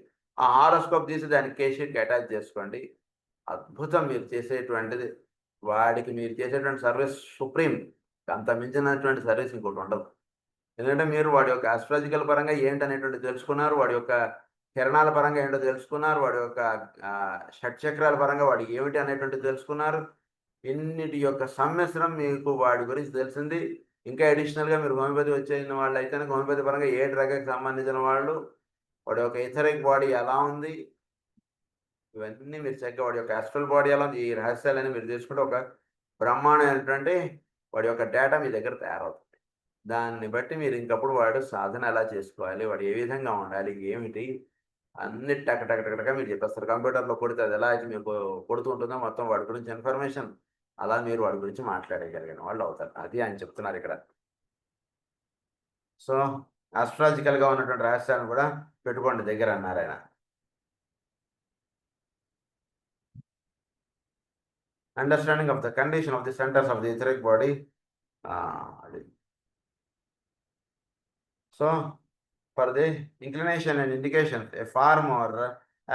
ఆ హారోస్కోప్ తీసి దానికి కేసీట్కి అటాచ్ చేసుకోండి. అద్భుతం మీరు చేసేటువంటిది. వాడికి మీరు చేసేటువంటి సర్వీస్ సుప్రీం. అంత మించినటువంటి సర్వీస్ ఇంకోటి ఉండదు. ఎందుకంటే మీరు వాడి యొక్క ఆస్ట్రాలజికల్ పరంగా ఏంటనేటువంటిది తెలుసుకున్నారు. వాడి యొక్క కిరణాల పరంగా ఏంటో తెలుసుకున్నారు. వాడి యొక్క షట్చక్రాల పరంగా వాడు ఏమిటి అనేటువంటిది తెలుసుకున్నారు. ఇన్నిటి యొక్క సమ్మిశ్రం మీకు వాడి గురించి తెలిసింది. ఇంకా అడిషనల్‌గా మీరు హోమియోపతి వచ్చేసిన వాళ్ళైతేనే హోమియోపతి పరంగా ఏ డ్రగ్‌కి సంబంధించిన వాళ్ళు, వాడి యొక్క ఇథరిక్ బాడీ ఎలా ఉంది, ఇవన్నీ మీరు చక్కగా వాడి యొక్క ఆస్ట్రల్ బాడీ ఎలా ఉంది, ఈ రహస్యాలన్నీ మీరు తెలుసుకుంటే ఒక బ్రహ్మాండమైనటువంటి వాడి యొక్క డేటా మీ దగ్గర తయారవుతుంది. దాన్ని బట్టి మీరు ఇంకప్పుడు వాడు సాధన ఎలా చేసుకోవాలి, వాడు ఏ విధంగా ఉండాలి, ఏమిటి అన్ని టక టక టక టక మీరు చెప్పేస్తారు. కంప్యూటర్‌లో కొడితే అది ఎలా అయితే మీకు కొడుతూ ఉంటుందో మొత్తం వాడి గురించి ఇన్ఫర్మేషన్ అలా మీరు వాడి గురించి మాట్లాడగలిగిన వాళ్ళు అవుతారు. అది ఆయన చెప్తున్నారు ఇక్కడ. సో, ఆస్ట్రాలజికల్‌గా ఉన్నటువంటి రహస్యాలను కూడా పెట్టుకోండి దగ్గర అన్నారాయన. Understanding of the condition of the centres of the etheric body. అది. So, for the inclination and indications, a far more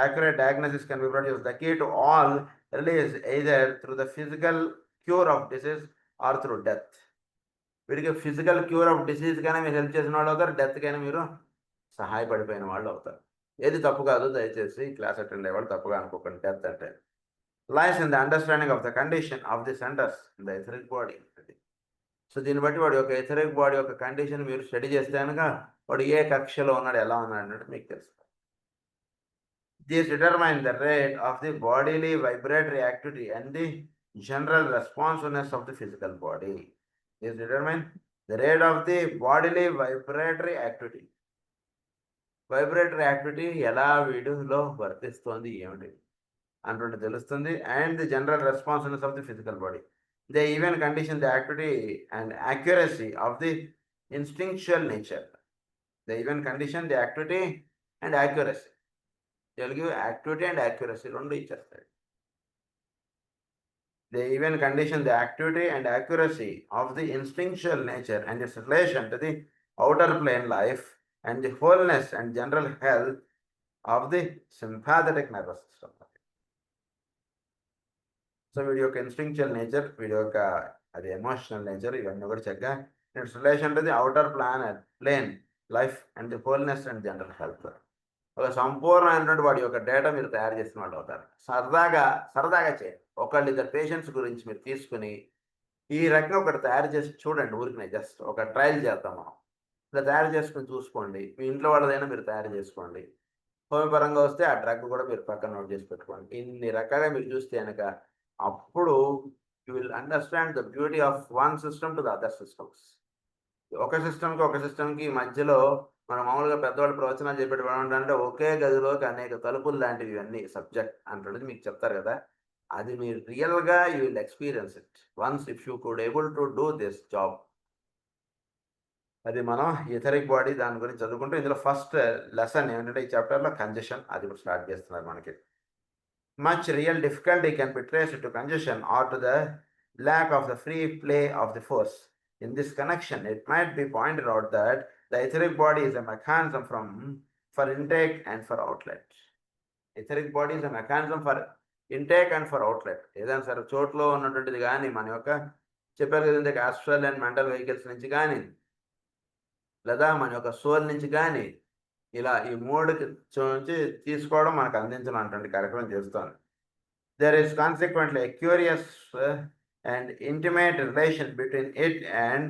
accurate diagnosis can be produced. The key to all really is either through the physical cure of disease or through death. వీడికి physical cure of disease కానీ మీరు help చేసిన వాళ్ళు అవుతారు, death కానీ మీరు సహాయపడిపోయిన వాళ్ళు అవుతారు. ఏది తప్పు కాదు, దయచేసి క్లాస్ అటెండ్ అయ్యేవాళ్ళు తప్పుగా అనుకోకండి. డెత్ అంటే lies in the understanding of the condition of the centres in the etheric body. So దీన్ని బట్టి వాడి యొక్క ఎథరిక్ బాడీ యొక్క కండిషన్ మీరు స్టడీ చేస్తే కనుక వాడు ఏ కక్షలో ఉన్నాడు, ఎలా ఉన్నాడు అన్నట్టు మీకు తెలుసు. These determine the rate of the bodily vibratory activity and the general responsiveness of the physical body. These determine the rate of the bodily vibratory activity. Vibratory activity ఎలా వీడియోలో వర్తిస్తుంది ఏమిటి అంటుంటే తెలుస్తుంది. And the general responsiveness of the physical body. They even condition the activity and accuracy of the instinctual nature. They even condition the activity and accuracy. Telugu activity and accuracy రెండు ఇచ్చేస్తాడు. They even condition the activity and accuracy of the instinctual nature and its relation to the outer plane life and the wholeness and general health of the sympathetic nervous system. So వీడి యొక్క instinctual nature, వీడి యొక్క అది emotional nature, ఇవన్నీ కూడా చక్కగా its relation to the outer plane life and the wholeness and general health. ఒక సంపూర్ణమైనటువంటి వాడి యొక్క డేటా మీరు తయారు చేసిన వాళ్ళు అవుతారు. సరదాగా చేయండి. ఒకళ్ళు ఇద్దరు పేషెంట్స్ గురించి మీరు తీసుకుని ఈ రకంగా ఒకటి తయారు చేసి చూడండి. ఊరికనే జస్ట్ ఒక ట్రయల్ చేద్దాం మనం. ఇలా తయారు చేసుకుని చూసుకోండి. మీ ఇంట్లో వాళ్ళదైనా మీరు తయారు చేసుకోండి. హోమియోపరంగా వస్తే ఆ డ్రగ్ కూడా మీరు పక్కన నోట్ చేసి పెట్టుకోండి. ఇన్ని రకాలుగా మీరు చూస్తే కనుక అప్పుడు you will understand the beauty of one system to the other systems. ఒక సిస్టమ్కి మధ్యలో మనం మామూలుగా పెద్దవాళ్ళు ప్రవచనాలు చెప్పేటప్పుడు అంటే ఒకే గదిలోకి అనేక తలుపులు లాంటివి ఇవన్నీ సబ్జెక్ట్ అంటున్నది మీకు చెప్తారు కదా. అది మీరు రియల్గా you will experience it once if you could able to do this job. అది మనం ఎథరిక్ బాడీ దాని గురించి చదువుకుంటూ ఇందులో ఫస్ట్ లెసన్ ఏమిటంటే ఈ చాప్టర్లో కంజెషన్, అది ఇప్పుడు స్టార్ట్ చేస్తున్నారు మనకి. Much real difficulty can be traced to congestion or to the lack of the free play of the force. In this connection, it might be pointed out that the etheric body is a mechanism for intake and for outlet. Etheric body is a mechanism for intake and for outlet. ఏదైనా సరే చోట్లో ఉన్నటువంటిది కానీ మన యొక్క చెప్పారు కదంటే astral and mental vehicles నుంచి కానీ లేదా మన యొక్క సోల్ నుంచి కానీ ఇలా ఈ మూడుకి నుంచి తీసుకోవడం మనకు అందించడం అటువంటి కార్యక్రమం చేస్తోంది. There is consequently a curious and intimate relation between it and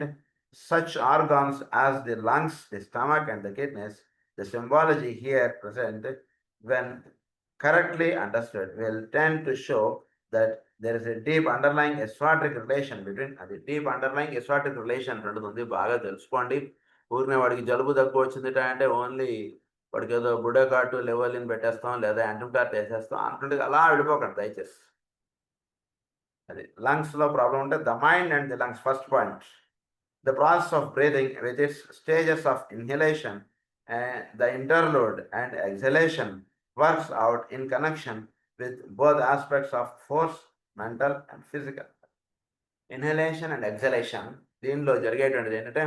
such organs as the lungs, the stomach, and the kidneys. The symbology here present, when correctly understood, will tend to show that there is a deep underlying esoteric relation between the deep underlying esoteric relation ఉంటుంది. బాగా తెలుసుకోండి. ఊరినే వాడికి జలుబు దగ్గు వచ్చిందిట అంటే only వాడికి ఏదో బుడకాటు లెవెల్ని పెట్టేస్తాం లేదా యాంటీబయాటిక్ వేసేస్తాం అంటుంటే అలా వెళ్ళిపోకండి దయచేసి. అది లంగ్స్లో ప్రాబ్లం ఉంటే the mind and the lungs. First point, the process of breathing with its stages of inhalation and the interlude and exhalation works out in connection with both aspects of force, mental and physical. Inhalation and exhalation దీనిలో జరిగేటువంటిది ఏంటంటే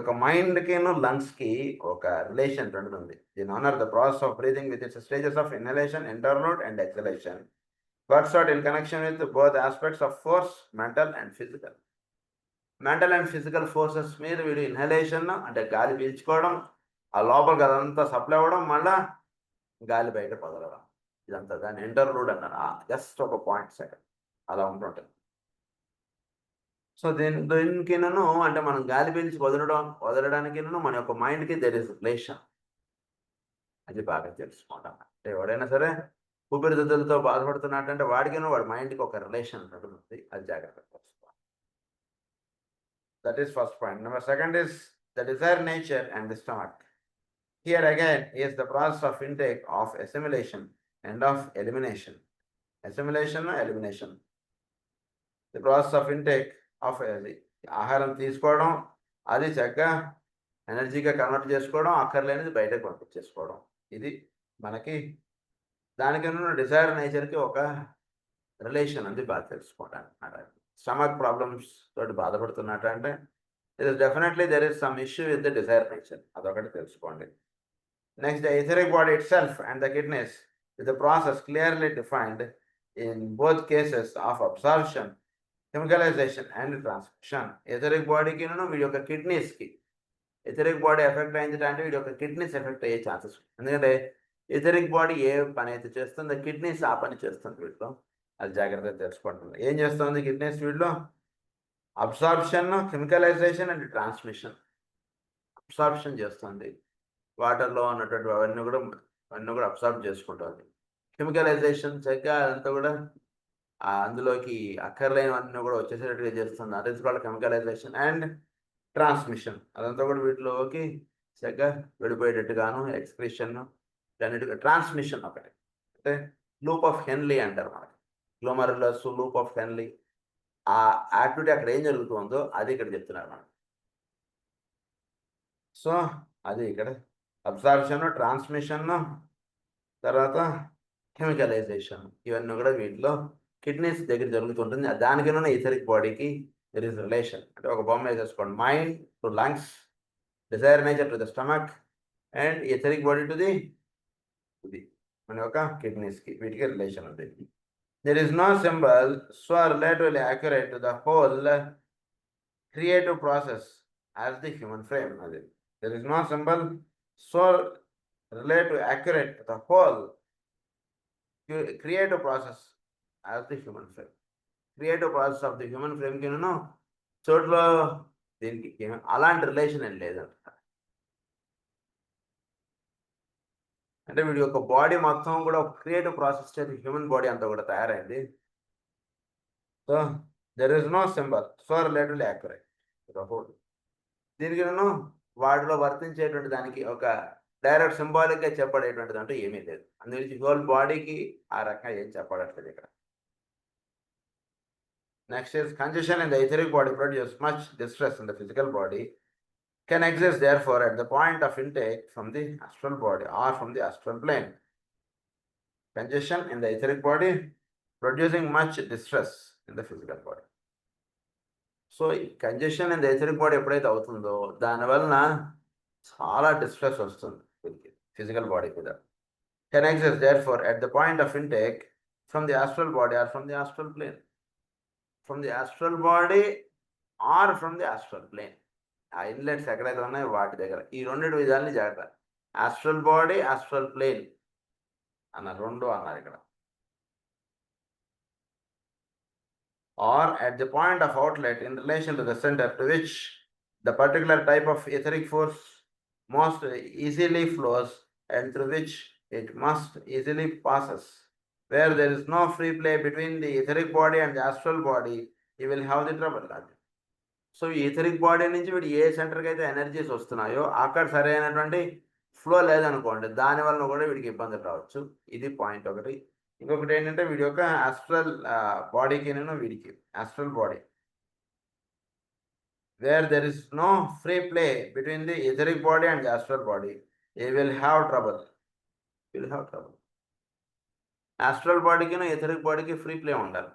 ఒక మైండ్కి లంగ్స్కి ఒక relation ఉంటుంది. దీని honour the process of breathing with its stages of inhalation, interlude and exhalation works out in connection with both aspects of force, mental and physical. Mental and physical forces మీద వీడు inhalation అంటే గాలి పీల్చుకోవడం, ఆ లోపలికి అదంతా supply అవ్వడం, మళ్ళా గాలి బయట వదలడం, ఇదంతా దాన్ని ఇంటర్లూడ్ అన్నారు. జస్ట్ ఒక పాయింట్ సెకండ్ అలా ఉంటుంటుంది. సో దీనికినను అంటే మనం గాలి పీల్చి వదలడానికి మన యొక్క మైండ్కి దెర్ ఇస్ రిలేషన్. అది బాగా తెలుసుకుంటాం. అంటే ఎవడైనా సరే ఊపిరితిత్తులతో బాధపడుతున్నట్టంటే వాడికిను వాడి మైండ్కి ఒక రిలేషన్ ఉంటుంది. అది జాగ్రత్తగా తెలుసుకోవాలి. That is first point. Number second is the desired nature and the stomach. Here again is the process of intake, of assimilation and of elimination. Assimilation or elimination. The process of intake of ఆహారం తీసుకోవడం, అది చక్కగా ఎనర్జీగా convert చేసుకోవడం, అక్కర్లేనిది బయటకు పంపించేసుకోవడం. ఇది మనకి దానికన్నా డిజైర్ నేచర్కి ఒక రిలేషన్ అనేది బాగా తెలుసుకోవడానికి అన్నమాట. స్టమక్ ప్రాబ్లమ్స్ తోటి బాధపడుతున్నట్టంటే definitely there is some issue with the desire nature, అదొకటి తెలుసుకోండి. Next the etheric body itself and the kidneys with the process clearly defined in both cases of absorption, chemicalization and transmission. Etheric బాడీకి వీడి యొక్క కిడ్నీస్కి etheric body effect అయిందంటే వీడి యొక్క kidneys effect అయ్యే chances. ఎందుకంటే ఎథరిక్ బాడీ ఏ పని అయితే చేస్తుందో కిడ్నీస్ ఆ పని చేస్తుంది వీటిలో, అది జాగ్రత్తగా తెలుసుకుంటుంది. ఏం చేస్తుంది కిడ్నీస్ వీటిలో? Absorption, chemicalization and transmission. Absorption చేస్తుంది, వాటర్లో ఉన్నటువంటి అవన్నీ కూడా అబ్సార్బ్ చేసుకుంటుంది. కెమికలైజేషన్ చక్కగా అదంతా కూడా అందులోకి అక్కర్లేనివన్నీ కూడా వచ్చేసేటట్టుగా చేస్తుంది, అది కూడా కెమికలైజేషన్. అండ్ ట్రాన్స్మిషన్, అదంతా కూడా వీటిలోకి చక్కగా వెళ్ళిపోయేటట్టుగాను ఎక్స్క్రీషన్ అన్నిటిగా. ట్రాన్స్మిషన్ ఒకటి అంటే లూప్ ఆఫ్ హెన్లీ అంటారు మనకి, గ్లోమరులస్ లూప్ ఆఫ్ హెన్లీ. ఆ యాక్టివిటీ అక్కడ ఏం జరుగుతుందో అది ఇక్కడ చెప్తున్నారు మనం. సో అది ఇక్కడ అబ్సార్ప్షన్, ట్రాన్స్మిషన్, తర్వాత కెమికలైజేషన్, ఇవన్నీ కూడా వీటిలో కిడ్నీస్ దగ్గర జరుగుతుంటుంది. దానికన్నా ఇథరిక్ బాడీకి దెర్ ఇస్ రిలేషన్. అంటే ఒక బొమ్మ వేసేసుకోండి, mind to lungs, desire nature to the stomach and etheric body to the మన యొక్క కిడ్నీస్కి, వీటికి రిలేషన్ ఉంది. There is no symbol so relatively accurate to the whole creative process as the human frame. There is no symbol so relatively accurate to the whole creative process as the human frame. Creative process of the human frame కి చోట్ల దీనికి అలాంటి relation ఏం లేదంట. అంటే వీడి యొక్క body మొత్తం కూడా ఒక క్రియేటివ్ ప్రాసెస్ చేసి హ్యూమన్ బాడీ అంతా కూడా తయారైంది. So there is no symbol so relatively accurate whole. దీనికి వాటిలో వర్తించేటువంటి దానికి ఒక డైరెక్ట్ సింబాలిక్గా చెప్పడేటువంటిది అంటూ ఏమీ లేదు. అందుగురించి హోల్ బాడీకి ఆ రకంగా ఏం చెప్పడట్లేదు ఇక్కడ. Next is congestion in the etheric body produce much distress in the physical body can exist therefore at the point of intake from the astral body or from the astral plane. Congestion in the etheric body producing much distress in the physical body. So congestion in the etheric body ఎప్పుడైతే అవుతుందో దాని వలన చాలా distress వస్తుంది physical body మీద. Can exist therefore at the point of intake from the astral body or from the astral plane. From the astral body or from the astral plane. ఆ inlets ఎక్కడైతే ఉన్నాయో వాటి దగ్గర ఈ రెండు విధాలని జాగ్రత్త. ఆస్ట్రల్ బాడీ, ఆస్ట్రల్ ప్లేన్ అన్నారు, రెండు అన్నారు ఇక్కడ. Are at the point of outlet in relation to the centre to which the particular type of etheric force most easily flows and through which it must easily passes. Where there is no free play between the etheric body and the astral body, you will have the trouble. So ఈ etheric body నుంచి వీడు ఏ సెంటర్కి అయితే energies వస్తున్నాయో అక్కడ సరైనటువంటి flow లేదనుకోండి, దానివల్ల కూడా వీడికి ఇబ్బందులు రావచ్చు. ఇది పాయింట్ ఒకటి. ఇంకొకటి ఏంటంటే వీడి యొక్క ఆస్ట్రల్ బాడీకి వీడికి astral body where there is no free play between the etheric body and the astral body, you will have trouble. Astral బాడీకి ఎథరిక్ బాడీకి ఫ్రీ ప్లే ఉండాలి.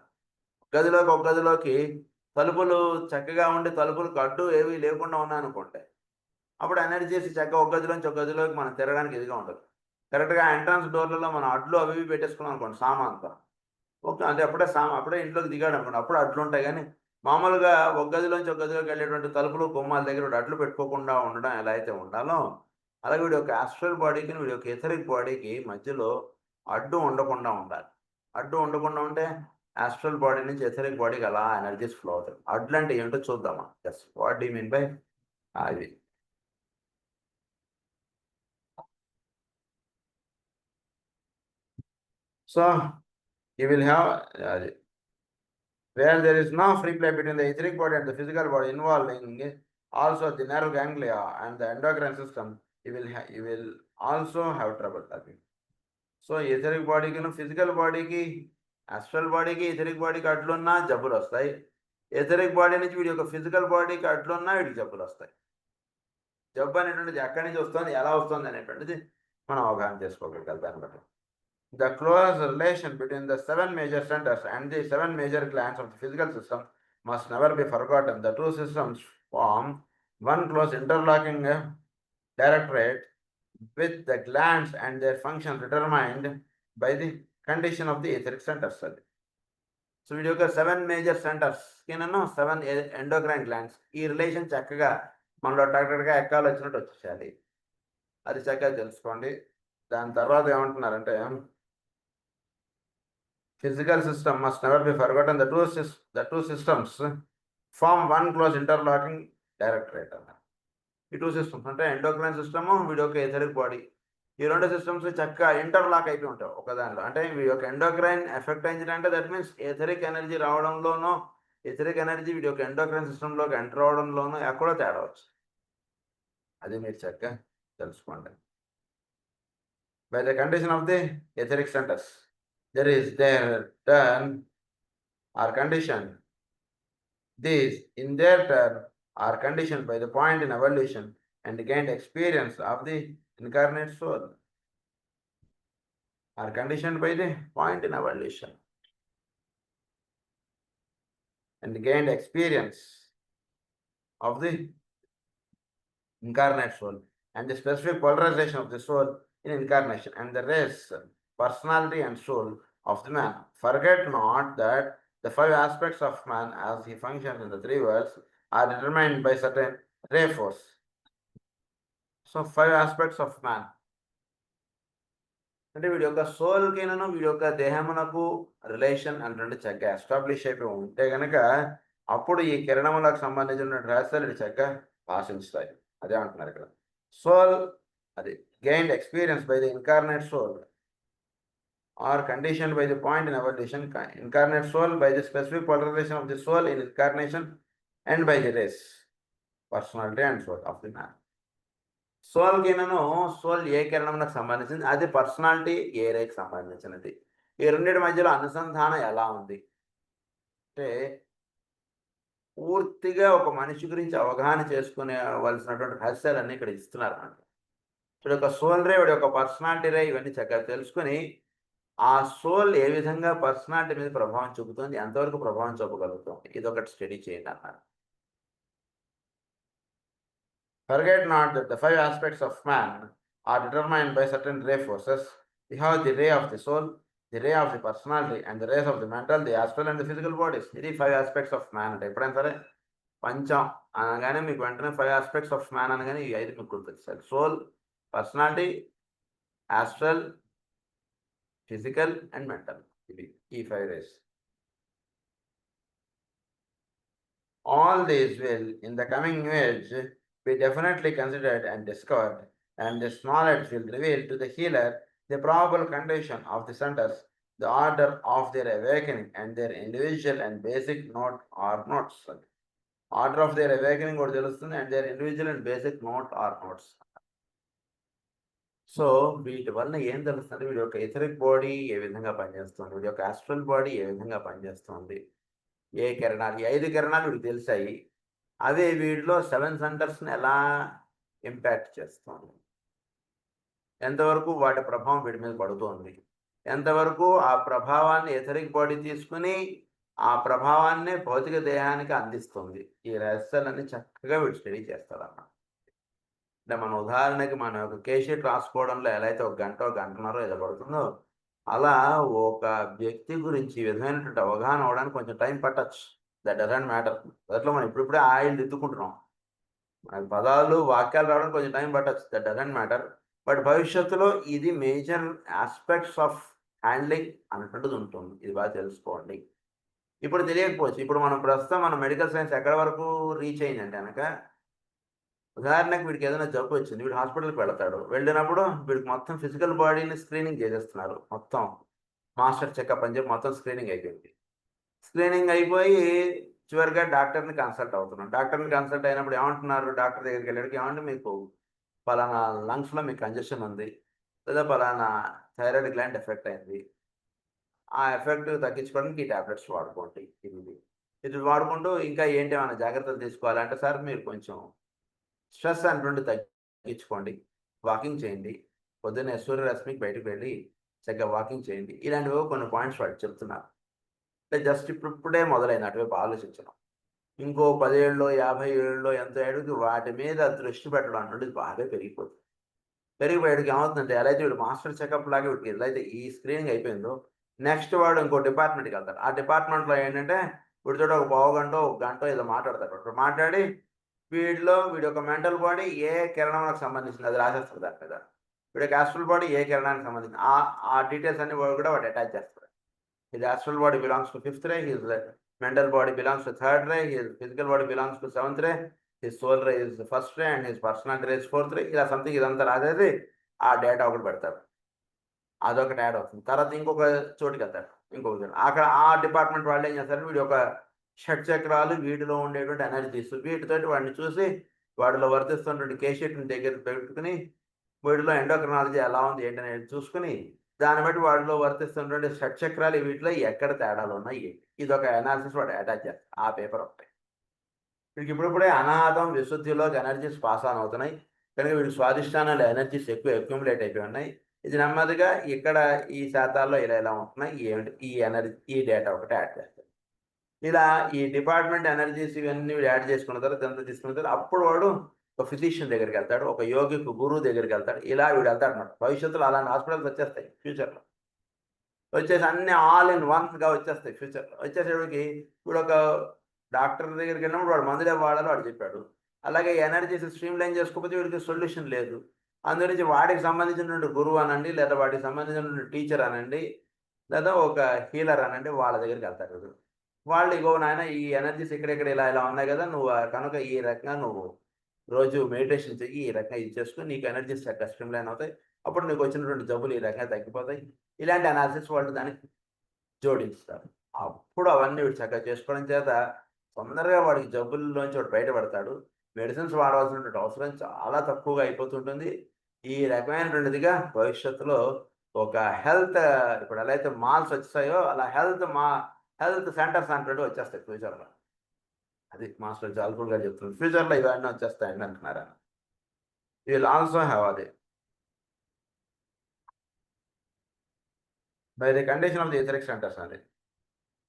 ఒక గదిలోకి తలుపులు చక్కగా ఉండి తలుపులకు అడ్డు ఏవి లేకుండా ఉన్నాయనుకోండి, అప్పుడు ఎనర్జీస్ చక్కగా ఒక గదిలోంచి ఒక గదిలోకి మనం తిరగడానికి ఇదిగా ఉండదు. కరెక్ట్గా ఎంట్రన్స్ డోర్లలో మనం అడ్లు అవి పెట్టేసుకున్నాం అనుకోండి సామాన్తో, ఓకే. అంటే అప్పుడే ఇంట్లోకి దిగాడు అనుకోండి. అప్పుడు అడ్లు ఉంటాయి గానీ, మామూలుగా ఒక గదిలోంచి ఒక గదిలోకి వెళ్ళేటువంటి తలుపులు, గుమ్మాల దగ్గర అడ్లు పెట్టుకోకుండా ఉండడం ఎలా అయితే ఉండాలో, అలాగే వీడి యొక్క యాస్ట్రల్ బాడీకిని, వీడి యొక్క ఎథరిక్ బాడీకి మధ్యలో అడ్డు ఉండకుండా ఉండాలి. అడ్డు ఉండకుండా ఉంటే యాస్ట్రల్ బాడీ నుంచి ఎథరిక్ బాడీకి అలా ఎనర్జీస్ ఫ్లో అవుతాయి. అడ్లంటే ఏంటో చూద్దామా? Yes. What do you mean by అది? సో, యూ విల్ హావ్ అది where there is no free play between the etheric body and the physical body involving also the nerve ganglia and the endocrine system, you will also have trouble. So etheric body ki physical body ki astral body ki etheric body ki అట్లున్నా జబ్బులు వస్తాయి. etheric body నుంచి వీడి యొక్క physical బాడీకి అట్లున్నా వీడికి జబ్బులు వస్తాయి. జబ్బు అనేటువంటిది ఎక్కడి నుంచి వస్తుంది, ఎలా వస్తుంది అనేటువంటిది మనం అవగాహన చేసుకోగలగాలి దాన్ని బట్టి. The close relation between the 7 major centers and the 7 major glands of the physical system must never be forgotten. The two systems form one close interlocking directorate with the glands and their function determined by the condition of the etheric centers. So, వీడి యొక్క 7 major centres కినను 7 endocrine glands. ఈ relation చక్కగా మనలో టకటకగా ఎక్కాలు వచ్చినట్టు వచ్చేయాలి. అది చక్కగా తెలుసుకోండి. దాని తర్వాత ఏమంటున్నారంటే physical system must never be forgotten. The two systems form one close interlocking directorate. ఈ టూ సిస్టమ్స్ అంటే ఎండోక్రైన్ సిస్టము, వీడి యొక్క ఎథరిక్ బాడీ. ఈ రెండు సిస్టమ్స్ చక్కగా ఇంటర్లాక్ అయిపోయి ఉంటాయి ఒకదానిలో. అంటే వీడి యొక్క ఎండోక్రైన్ ఎఫెక్ట్ అయిందంటే దట్ మీన్స్ ఎథరిక్ ఎనర్జీ రావడంలోనో, ఎథరిక్ ఎనర్జీ వీడి యొక్క ఎండోక్రైన్ సిస్టంలోకి ఎంటర్ అవడంలోనో ఎక్కడో తేడా వచ్చు. అది మీరు చక్కగా తెలుసుకోండి. By the condition of the etheric centers, there is their turn or condition. These, in their turn, are conditioned by the point in evolution and gained experience of the incarnate soul. Are conditioned by the point in evolution and gained experience of the incarnate soul and the specific polarization of the soul in incarnation and the race, personality and soul of the man. Forget not that the 5 aspects of man as he functions in the 3 worlds are determined by certain ray force. So 5 aspects of man. అంటే వీడి యొక్క సోల్కినను వీడి యొక్క దేహమునకు relation అంటే చక్కగా establish అయిపోయి ఉంటే గనక అప్పుడు ఈ కిరణములకు సంబంధించిన రహస్యాలు చక్కగా భాషించుతాయి. అదే అంటున్నారు ఇక్కడ. సోల్ అది gained experience by the incarnate soul or conditioned by the point in evolution. Incarnate soul by the specific polarization of the soul in incarnation and by the race, personality and soul of the man. Soul కినను soul ఏ కిరణమునకు సంబంధించింది, అది personality ఏ రేకి సంబంధించినది. ఈ రెండింటి మధ్యలో అనుసంధానం ఎలా ఉంది అంటే పూర్తిగా ఒక మనిషి గురించి అవగాహన చేసుకునేవలసినటువంటి రహస్యాలన్నీ ఇక్కడ ఇస్తున్నారు అన్నమాట. వీడి యొక్క సోల్ రే, వీడి యొక్క పర్సనాలిటీ రే, ఇవన్నీ చక్కగా తెలుసుకుని ఆ సోల్ ఏ విధంగా పర్సనాలిటీ మీద ప్రభావం చూపుతుంది, ఎంతవరకు ప్రభావం చూపగలుగుతుంది, ఇదొకటి స్టడీ చేయండి అన్నారు. Forget not that the 5 aspects of man are determined by certain ray forces. We have the ray of the soul, the ray of the personality, and the rays of the mental, the astral, and the physical bodies. ఇది 5 aspects of man అంటే ఎప్పుడైనా సరే పంచం అనగానే మీకు వెంటనే 5 aspects of man అనగానే ఈ 5 మీకు గుర్తొచ్చాయి. Soul, personality, astral, physical and mental. ఇవి ఈ 5 rays. All these will in the coming age be definitely considered and discovered, and this knowledge will reveal to the healer the probable condition of the centers, the order of their awakening, and their individual and basic note or notes. Order of their awakening కూడా తెలుస్తుంది, and their individual and basic note or notes. So వీటి వల్ల ఏం తెలుస్తుంది, వీడి యొక్క etheric body ఏ విధంగా పనిచేస్తుంది, వీడి యొక్క ఆస్ట్రల్ బాడీ ఏ విధంగా పనిచేస్తుంది, ఏ కిరణాలు, ఈ 5 కిరణాలు వీడికి తెలిసాయి. అదే వీటిలో 7 సెంటర్స్ని ఎలా ఇంపాక్ట్ చేస్తుంది, ఎంతవరకు వాటి ప్రభావం వీడి మీద పడుతోంది, ఎంతవరకు ఆ ప్రభావాన్ని ఎథరిక్ బాడీ తీసుకుని ఆ ప్రభావాన్ని భౌతిక దేహానికి అందిస్తుంది. ఈ రహస్యాలన్నీ చక్కగా వీడు స్టడీ చేస్తాడన్నమాట. అంటే మన ఉదాహరణకి మన యొక్క కేషీట్ రాసుకోవడంలో ఎలా అయితే 1 గంట 1 గంటన్నర ఏదో పడుతుందో, అలా ఒక వ్యక్తి గురించి ఈ విధమైనటువంటి అవగాహన అవ్వడానికి కొంచెం టైం పట్టొచ్చు. That doesn't matter. మొదట్లో మనం ఇప్పుడిప్పుడే ఆయిల్ దిద్దుకుంటున్నాం. మనకి పదాలు, వాక్యాలు రావడానికి కొంచెం టైం పట్టొచ్చు. That doesn't matter. బట్ భవిష్యత్తులో ఇది మేజర్ యాస్పెక్ట్స్ ఆఫ్ హ్యాండ్లింగ్ అనేటువంటిది ఉంటుంది. ఇది బాగా తెలుసుకోండి. ఇప్పుడు తెలియకపోవచ్చు. ఇప్పుడు ప్రస్తుతం మెడికల్ సైన్స్ ఎక్కడి వరకు రీచ్ అయిందంటే గనక, ఉదాహరణకు వీడికి ఏదైనా జబ్బు వచ్చింది. వీడు హాస్పిటల్‌కి వెళతాడు. వెళ్ళినప్పుడు వీడికి మొత్తం ఫిజికల్ బాడీని స్క్రీనింగ్ చేసేస్తున్నారు. మొత్తం మాస్టర్ చెకప్ అని చెప్పి మొత్తం స్క్రీనింగ్ అయిపోయింది. స్క్రీనింగ్ అయిపోయి చివరిగా డాక్టర్‌ని కన్సల్ట్ అవుతున్నాం. డాక్టర్‌ని కన్సల్ట్ అయినప్పుడు ఏమంటున్నారు? డాక్టర్ దగ్గరికెళ్ళాడికి, "ఏవండీ మీకు పలానా లంగ్స్‌లో మీకు కంజెషన్ ఉంది. లేదా పలానా థైరాయిడ్ గ్లాండ్ ఎఫెక్ట్ అయింది. ఆ ఎఫెక్ట్ తగ్గించుకోవడానికి ఈ టాబ్లెట్స్ వాడుకోండి." ఇది వాడుకుంటూ ఇంకా ఏంటి ఏమైనా జాగ్రత్తలు తీసుకోవాలా అంటే, "సార్ మీరు కొంచెం స్ట్రెస్ అనేటువంటిది తగ్గించుకోండి. వాకింగ్ చేయండి. పొద్దున్నే సూర్యరశ్మికి బయటకు వెళ్ళి చక్కగా వాకింగ్ చేయండి." ఇలాంటివేవో కొన్ని పాయింట్స్ వాళ్ళు చెప్తున్నారు. అంటే జస్ట్ ఇప్పుడిప్పుడే మొదలైంది అటువైపు ఆలోచించడం. ఇంకో 10 ఏళ్ళో, 50 ఏళ్ళో ఎంత ఏడుకి వాటి మీద దృష్టి పెట్టడం అనేటువంటిది బాగా పెరిగిపోతుంది. పెరిగిపోయేటికి ఏమవుతుందంటే, ఎలా అయితే వీడు మాస్టర్ చెకప్ లాగా వీడికి ఎలా అయితే ఈ స్క్రీనింగ్ అయిపోయిందో, నెక్స్ట్ వాడు ఇంకో డిపార్ట్మెంట్‌కెళ్తాడు. ఆ డిపార్ట్మెంట్‌లో ఏంటంటే, వీడితోటి ఒక పావుగంటో, ఒక గంటో ఏదో మాట్లాడతాడు. వాడు మాట్లాడి వీడి యొక్క మెంటల్ బాడీ ఏ కిరణంకి సంబంధించింది అది రాసేస్తాడు దాని మీద. వీడి యొక్క యాస్ట్రల్ బాడీ ఏ కిరణానికి సంబంధించింది. ఆ డీటెయిల్స్ అన్నీ వాడు అటాచ్ చేస్తాడు. His astral body belongs to fifth ray, his mental body belongs to third ray, his physical body belongs to seventh ray, his soul ray is the first ray, and his personality ray is fourth ray. ఇలా something ఇదంతా రాసేసి ఆ data ఒకటి పెడతాడు. అదొకటి add అవుతుంది. తర్వాత ఇంకొక చోటుకెళ్తాడు. ఇంకొక చోట. అక్కడ ఆ డిపార్ట్మెంట్ వాళ్ళు ఏం చేస్తారు, వీడి యొక్క షట్‌చక్రాలు, వీడిలో ఉండేటువంటి ఎనర్జీస్ వీటితోటి వాడిని చూసి, వాడిలో వర్తిస్తున్నటువంటి కేషియట్‌ని దగ్గర పెట్టుకొని, వీడిలో ఎండోక్రినాలజీ ఎలా ఉంది ఏంటనేది చూసుకొని, దాన్ని బట్టి వాడిలో వర్తిస్తున్నటువంటి షట్‌చక్రాలు వీటిలో ఎక్కడ తేడాలున్నాయి ఏంటి? ఇదొక అనాలిసిస్ వాడు అటాచ్ చేస్తాడు. ఆ పేపర్ ఒకటి. వీడికి ఇప్పుడిప్పుడే అనాహతం, విశుద్ధిలోకి ఎనర్జీస్ పాస్ ఆన్ అవుతున్నాయి. కనుక వీడి స్వాధిష్టానాలు ఎనర్జీస్ ఎక్కువ అక్యుములేట్ అయిపోయి ఉన్నాయి. ఇది నెమ్మదిగా ఇక్కడ ఈ శాతాల్లో ఇలా ఉంటున్నాయి. ఏమిటి ఈ డేటా ఒకటి యాడ్ చేస్తాడు. ఇలా ఈ డిపార్ట్మెంట్ ఎనర్జీస్ ఇవన్నీ వీడు యాడ్ చేసుకున్న తర్వాత ఇదంతా తీసుకున్న తర్వాత అప్పుడు వాడు ఒక ఫిజిషియన్ దగ్గరికెళ్తాడు. ఒక యోగికు గురువు దగ్గరికెళ్తాడు. ఇలా వీడు వెళ్తాడన్నమాట. భవిష్యత్తులో అలాంటి హాస్పిటల్స్ వచ్చేస్తాయి ఫ్యూచర్‌లో. వచ్చేసి అన్నీ ఆల్ ఇన్ వన్‌గా వచ్చేస్తాయి ఫ్యూచర్‌లో. వచ్చేసేటప్పటికి వీడొక డాక్టర్ దగ్గరికెళ్ళినప్పుడు వాడు మందులే వాడాలో వాడు చెప్పాడు. అలాగే ఎనర్జీస్ స్ట్రీమ్‌లైన్ చేసుకోకపోతే వీడికి సొల్యూషన్ లేదు. అందుగురించి వాడికి సంబంధించినటువంటి గురువు అనండి, లేదా వాడికి సంబంధించినటువంటి టీచర్ అనండి, లేదా ఒక హీలర్ అనండి వాళ్ళ దగ్గరికెళ్తారు వీడు. వాళ్ళు ఇగో నాయన ఈ ఎనర్జీస్ ఇక్కడిక్కడ ఇలా ఉన్నాయి గదా! నువ్వు కనుక ఈ రకంగా నువ్వు రోజు మెడిటేషన్ చెయ్యి. ఈ రకంగా ఇది చేసుకో. నీకు ఎనర్జీస్ చక్కగా స్ట్రీమ్‌లైన్ అవుతాయి. అప్పుడు నీకొచ్చినటువంటి జబ్బులు ఈ రకంగా తగ్గిపోతాయి. ఇలాంటి అనాలిసిస్ వాళ్ళు దానికి జోడిస్తారు. అప్పుడు అవన్నీ వీడు చక్కగా చేసుకోవడం చేత తొందరగా వాడికి జబ్బుల్లోంచి వాడు బయటపడతాడు. మెడిసిన్స్ వాడవలసినటువంటి అవసరం చాలా తక్కువగా అయిపోతుంటుంది. ఈ రకమైనటువంటిదిగా భవిష్యత్తులో ఒక హెల్త్ ఇప్పుడు ఎలా అయితే మాల్స్ వచ్చేసాయో అలా హెల్త్ సెంటర్స్ అనేటువంటివి వచ్చేస్తాయి ఫ్యూచర్‌లో. అది మాస్టర్ జాలకులు గారు చెప్తున్నారు. ఫ్యూచర్‌లో ఇవన్నీ వచ్చేస్తాయండి అంటున్నారు ఆయన. యూ విల్ ఆల్సో హావ్ అది. By the condition of the etheric centres అది.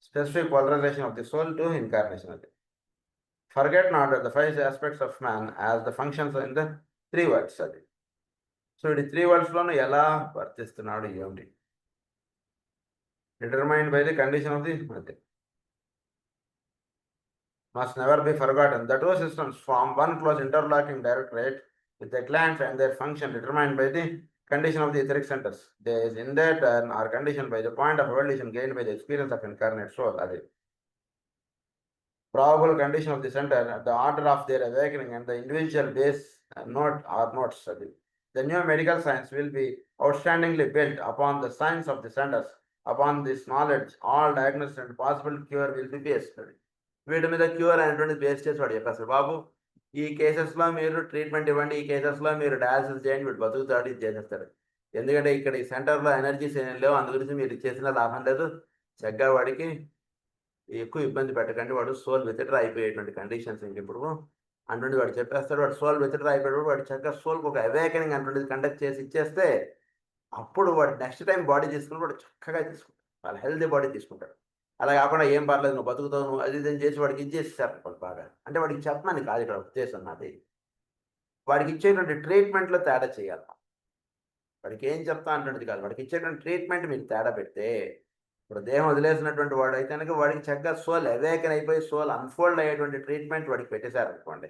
Specific polarization of the soul to incarnation అది. Forget not that the five aspects of man as the functions in the three worlds అది. So ఈ 3 worldsలోనూ ఎలా వర్తిస్తున్నాడు ఏమిటి? Determined by the condition of the అది. Must never be forgotten. The two systems form one close interlocking directorate with the glands and their function determined by the condition of the etheric centers. They in their turn are conditioned by the point of evolution gained by the experience of incarnate soul. అది. Probable condition of the center, the order of their awakening, and the individual base notes. The new medical science will be outstandingly built upon the science of the centers. Upon this knowledge, all diagnosis and possible cure will be based. వీటి మీద cure అనేటువంటిది base చేసి వాడు చెప్పేస్తాడు. బాబు ఈ కేసెస్‌లో మీరు treatment ఇవ్వండి. ఈ కేసెస్‌లో మీరు డయాలిసిస్ చేయండి. వీడు బతుకుతాడు. ఇది చేసేస్తాడు. ఎందుకంటే ఇక్కడ ఈ సెంటర్‌లో ఎనర్జీస్ ఏం లేవు. అందు గురించి మీరు చేసినా లాభం లేదు. చక్కగా వాడికి ఎక్కువ ఇబ్బంది పెట్టకండి. వాడు సోల్ విత్‌డ్రా అయిపోయేటువంటి కండిషన్స్ ఇంకిప్పుడు అటువంటిది వాడు చెప్పేస్తాడు. వాడు సోల్ విత్‌డ్రా అయిపోయేటప్పుడు వాడు చక్కగా సోల్‌కి ఒక అవేకెనింగ్ అటువంటిది కండక్ట్ చేసి ఇచ్చేస్తే అప్పుడు వాడు నెక్స్ట్ టైమ్ బాడీ తీసుకుని వాడు చక్కగా తీసుకుంటాడు. వాళ్ళ హెల్తీ బాడీ తీసుకుంటాడు. అలా కాకుండా ఏం పర్లేదు నువ్వు బతుకుతావు నువ్వు అది ఇది అని చేసి వాడికి ఇచ్చేసేసారనుకోండి బాగా. అంటే వాడికి చెప్పమని కాదు ఇక్కడ ఉద్దేశం నాది. వాడికి ఇచ్చేటువంటి ట్రీట్మెంట్‌లో తేడా చేయాలి. వాడికి ఏం చెప్తా అంటున్నది కాదు, వాడికి ఇచ్చేటువంటి ట్రీట్మెంట్ మీరు తేడా పెడితే, ఇప్పుడు దేహం వదిలేసినటువంటి వాడు అయితే కనుక వాడికి చక్కగా సోల్ అవేకన్ అయిపోయి సోల్ అన్ఫోల్డ్ అయ్యేటువంటి ట్రీట్మెంట్ వాడికి పెట్టేశారు అనుకోండి.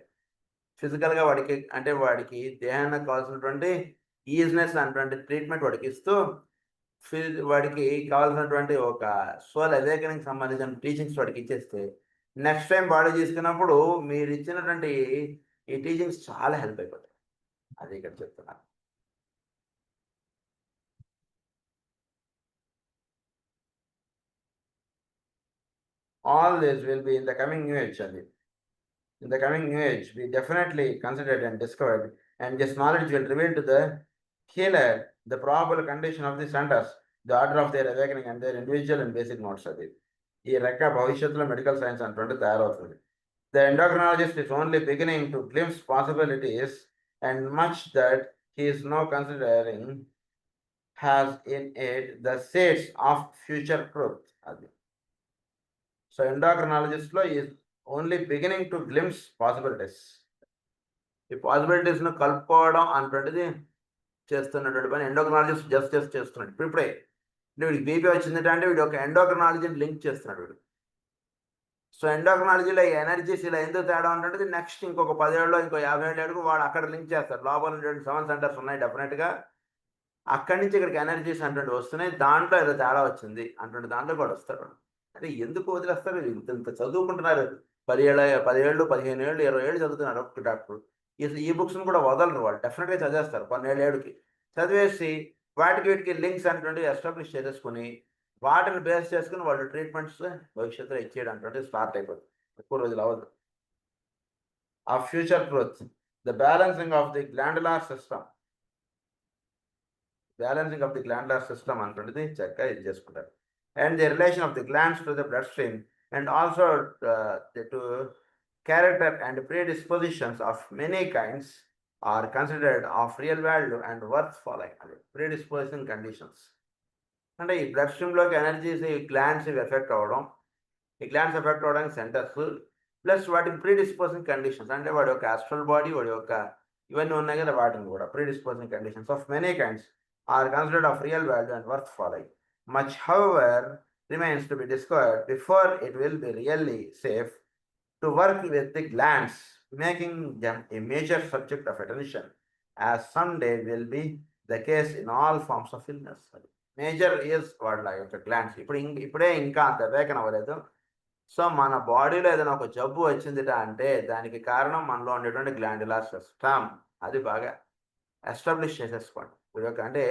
ఫిజికల్గా వాడికి అంటే వాడికి దేహానికి కావాల్సినటువంటి ఈజినెస్ అటువంటి ట్రీట్మెంట్ వాడికి ఇస్తూ వాడికి కావాల్సినటువంటి ఒక సోల్ అవేకనింగ్ సంబంధించిన టీచింగ్స్ వాడికి ఇచ్చేస్తే నెక్స్ట్ టైం బాడీ తీసుకున్నప్పుడు మీరు ఇచ్చినటువంటి ఈ టీచింగ్స్ చాలా హెల్ప్ అయిపోతాయి. అది ఇక్కడ చెప్తున్నాను. All this will be in the coming new age. In the coming new age, we definitely considered and discovered, and this knowledge will reveal to the healer the probable condition of the centers, the order of their awakening, and their individual and basic notes. అది ఈ రెక్క భవిష్యత్తులో medical science అంటే తయారవుతుంది. The endocrinologist is only beginning to glimpse possibilities, and much that he is now considering has in it the seeds of future truth. అది so ఎండోక్రినాలజిస్ట్లో is only beginning to glimpse possibilities. ఈ పాసిబిలిటీస్ను కలుపుకోవడం అన్నటువంటిది చేస్తున్నటువంటి పని ఎండోక్రినాలజిస్ట్ జస్ట్ చేస్తున్నాడు. ఇప్పుడే వీడికి బీపీ వచ్చిందంటే అంటే వీడు ఒక ఎండోక్రినాలజీని లింక్ చేస్తున్నాడు వీడు. సో ఎండోక్రినాలజీలో ఈ ఎనర్జీస్ ఇలా ఎందుకు తేడా ఉంటుంది, నెక్స్ట్ ఇంకొక 10 ఏళ్ళలో ఇంకో 50 ఏళ్ళకు వాడు అక్కడ లింక్ చేస్తాడు. లోపల ఉండేటువంటి 7 సెంటర్స్ ఉన్నాయి డెఫినెట్గా, అక్కడి నుంచి ఇక్కడికి ఎనర్జీస్ అంటే వస్తున్నాయి, దాంట్లో ఏదో తేడా వచ్చింది అంటే దాంట్లో కూడా వస్తాడు. అంటే ఎందుకు వదిలేస్తారు, ఇంత చదువుకుంటున్నారు, 10 ఏళ్ళు 15 ఏళ్ళు 20 ఏళ్ళు చదువుతున్నారు ఒక డాక్టర్. ఈ బుక్స్ని కూడా వదలరు వాళ్ళు, డెఫినెట్గా చదివేస్తారు 12 ఏళ్ళకి. చదివేసి వాటికి వీటికి లింక్స్ అనేటువంటివి ఎస్టాబ్లిష్ చేసేసుకుని వాటిని బేస్ చేసుకుని వాళ్ళు ట్రీట్మెంట్స్ భవిష్యత్తులో ఇచ్చేయడం అంటే స్టార్ట్ అయిపోతుంది. ఎక్కువ రోజులు అవ్వదు. ఆ future truth, the balancing of the glandular system, balancing of the glandular system అంటుండేది చక్కగా ఇది చేసుకుంటారు. And the relation of the glands to the bloodstream, and also to character and predispositions of many kinds are considered of real value and worth following. Predisposing conditions అంటే ఈ blood స్ట్రీమ్లోకి energies ఈ glands effect అవ్వడం, ఈ glands effect అవ్వడానికి centres plus వాటికి predisposing conditions అంటే వాడి యొక్క ఆస్ట్రల్ బాడీ వాడి యొక్క ఇవన్నీ ఉన్నాయి కదా, వాటిని కూడా predisposing conditions of many kinds are considered of real value and worth following. Much, however, remains to be discovered before it will be really safe to work with the glands, making them a major subject of attention, as someday will be the case in all forms of illness. Major is what like glands. ఇప్పుడే ఇంకా అంత వేకన అవ్వలేదు. So మన బాడీలో ఏదైనా ఒక జబ్బు వచ్చిందిట అంటే దానికి కారణం మనలో ఉండేటువంటి గ్లాండ్యులార్ సిస్టమ్. అది బాగా ఎస్టాబ్లిష్ చేసేసుకోండి. అంటే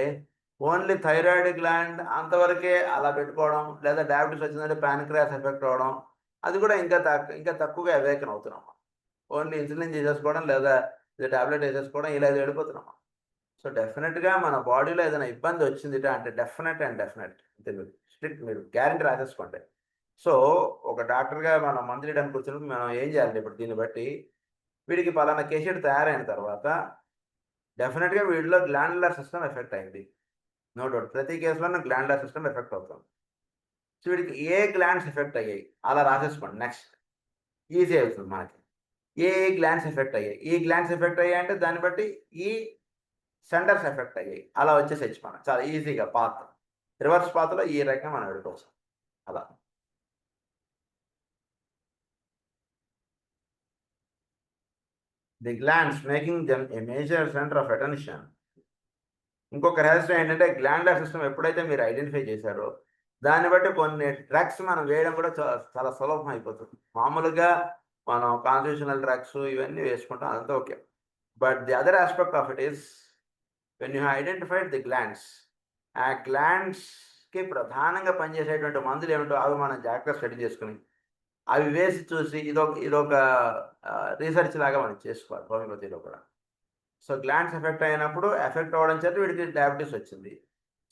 ఓన్లీ థైరాయిడ్ గ్లాండ్ అంతవరకే అలా పెట్టుకోవడం, లేదా డయాబెటీస్ వచ్చిందంటే ప్యాన్క్రియాస్ ఎఫెక్ట్ అవ్వడం, అది కూడా ఇంకా తక్కువగా అవేకన్ అవుతున్నాం. ఓన్లీ ఇన్సులిన్ చేసేసుకోవడం లేదా టాబ్లెట్ వేసేసుకోవడం ఇలా వెళ్ళిపోతున్నాం. సో డెఫినెట్గా మన బాడీలో ఏదైనా ఇబ్బంది వచ్చింది అంటే డెఫినెట్ స్ట్రిక్ట్ మీరు గ్యారెంటీ రాసేసుకోండి. సో ఒక డాక్టర్గా మనం మందులు ఇవ్వడానికి వచ్చినప్పుడు మనం ఏం చేయాలి, ఇప్పుడు దీన్ని బట్టి వీడికి పలానా కేసెట్ తయారైన తర్వాత డెఫినెట్గా వీడిలో గ్లాండులర్ సిస్టమ్ ఎఫెక్ట్ అయింది, నో డౌట్. ప్రతి కేసులోనూ గ్లాండులర్ సిస్టమ్ ఎఫెక్ట్ అవుతుంది. సో వీడికి ఏ గ్లాండ్స్ ఎఫెక్ట్ అయ్యాయి అలా రాసేసుకోండి. నెక్స్ట్ ఈజీ అవుతుంది మనకి. ఏ గ్లాండ్స్ ఎఫెక్ట్ అయ్యాయి, ఈ గ్లాండ్స్ ఎఫెక్ట్ అయ్యాయి అంటే దాన్ని బట్టి ఈ సెంటర్స్ ఎఫెక్ట్ అయ్యాయి అలా వచ్చేసి మనం చాలా ఈజీగా పాత్ రివర్స్ పాత్లో ఈ రకంగా మనం వెళ్ళిపోవచ్చు. అలా the glands making them a major centre of attention. ఇంకొక రహస్యం ఏంటంటే గ్లాండులర్ సిస్టమ్ ఎప్పుడైతే మీరు ఐడెంటిఫై చేశారో దాన్ని బట్టి కొన్ని డ్రగ్స్ మనం వేయడం కూడా చాలా సులభం అయిపోతుంది. మామూలుగా మనం కాన్స్టిట్యూషనల్ డ్రగ్స్ ఇవన్నీ వేసుకుంటాం, అదంతా okay. But the other aspect of it is when you identified the glands, ఆ గ్లాండ్స్కి ప్రధానంగా పనిచేసేటువంటి మందులు ఏమిటో అవి మనం జాగ్రత్తగా స్టడీ చేసుకుని అవి వేసి చూసి ఇదొక రీసెర్చ్ లాగా మనం చేసుకోవాలి హోమియోపతిలో కూడా. సో గ్లాండ్స్ ఎఫెక్ట్ అయినప్పుడు ఎఫెక్ట్ అవ్వడం చేత వీడికి డయాబెటీస్ వచ్చింది.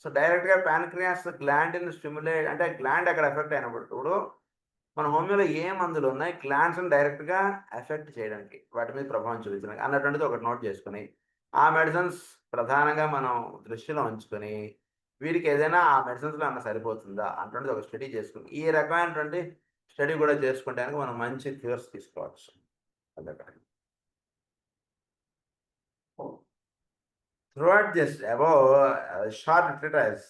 సో డైరెక్ట్గా ప్యాన్క్రియాస్ గ్లాండ్ని స్టిమ్యులేట్ అంటే గ్లాండ్ అక్కడ ఎఫెక్ట్ అయినప్పుడు మన హోమియోలో ఏ మందులు ఉన్నాయి గ్లాండ్స్ని డైరెక్ట్గా ఎఫెక్ట్ చేయడానికి, వాటి మీద ప్రభావం చూపించడానికి అన్నటువంటిది ఒకటి నోట్ చేసుకుని ఆ మెడిసిన్స్ ప్రధానంగా మనం దృష్టిలో ఉంచుకొని వీరికి ఏదైనా ఆ మెడిసిన్స్లో అన్న సరిపోతుందా అన్నటువంటిది ఒక స్టడీ చేసుకుని ఈ రకమైనటువంటి స్టడీ కూడా చేసుకుంటే మనం మంచి క్యూర్స్ తీసుకోవచ్చు. అదొకటి. Throughout this above short treatise,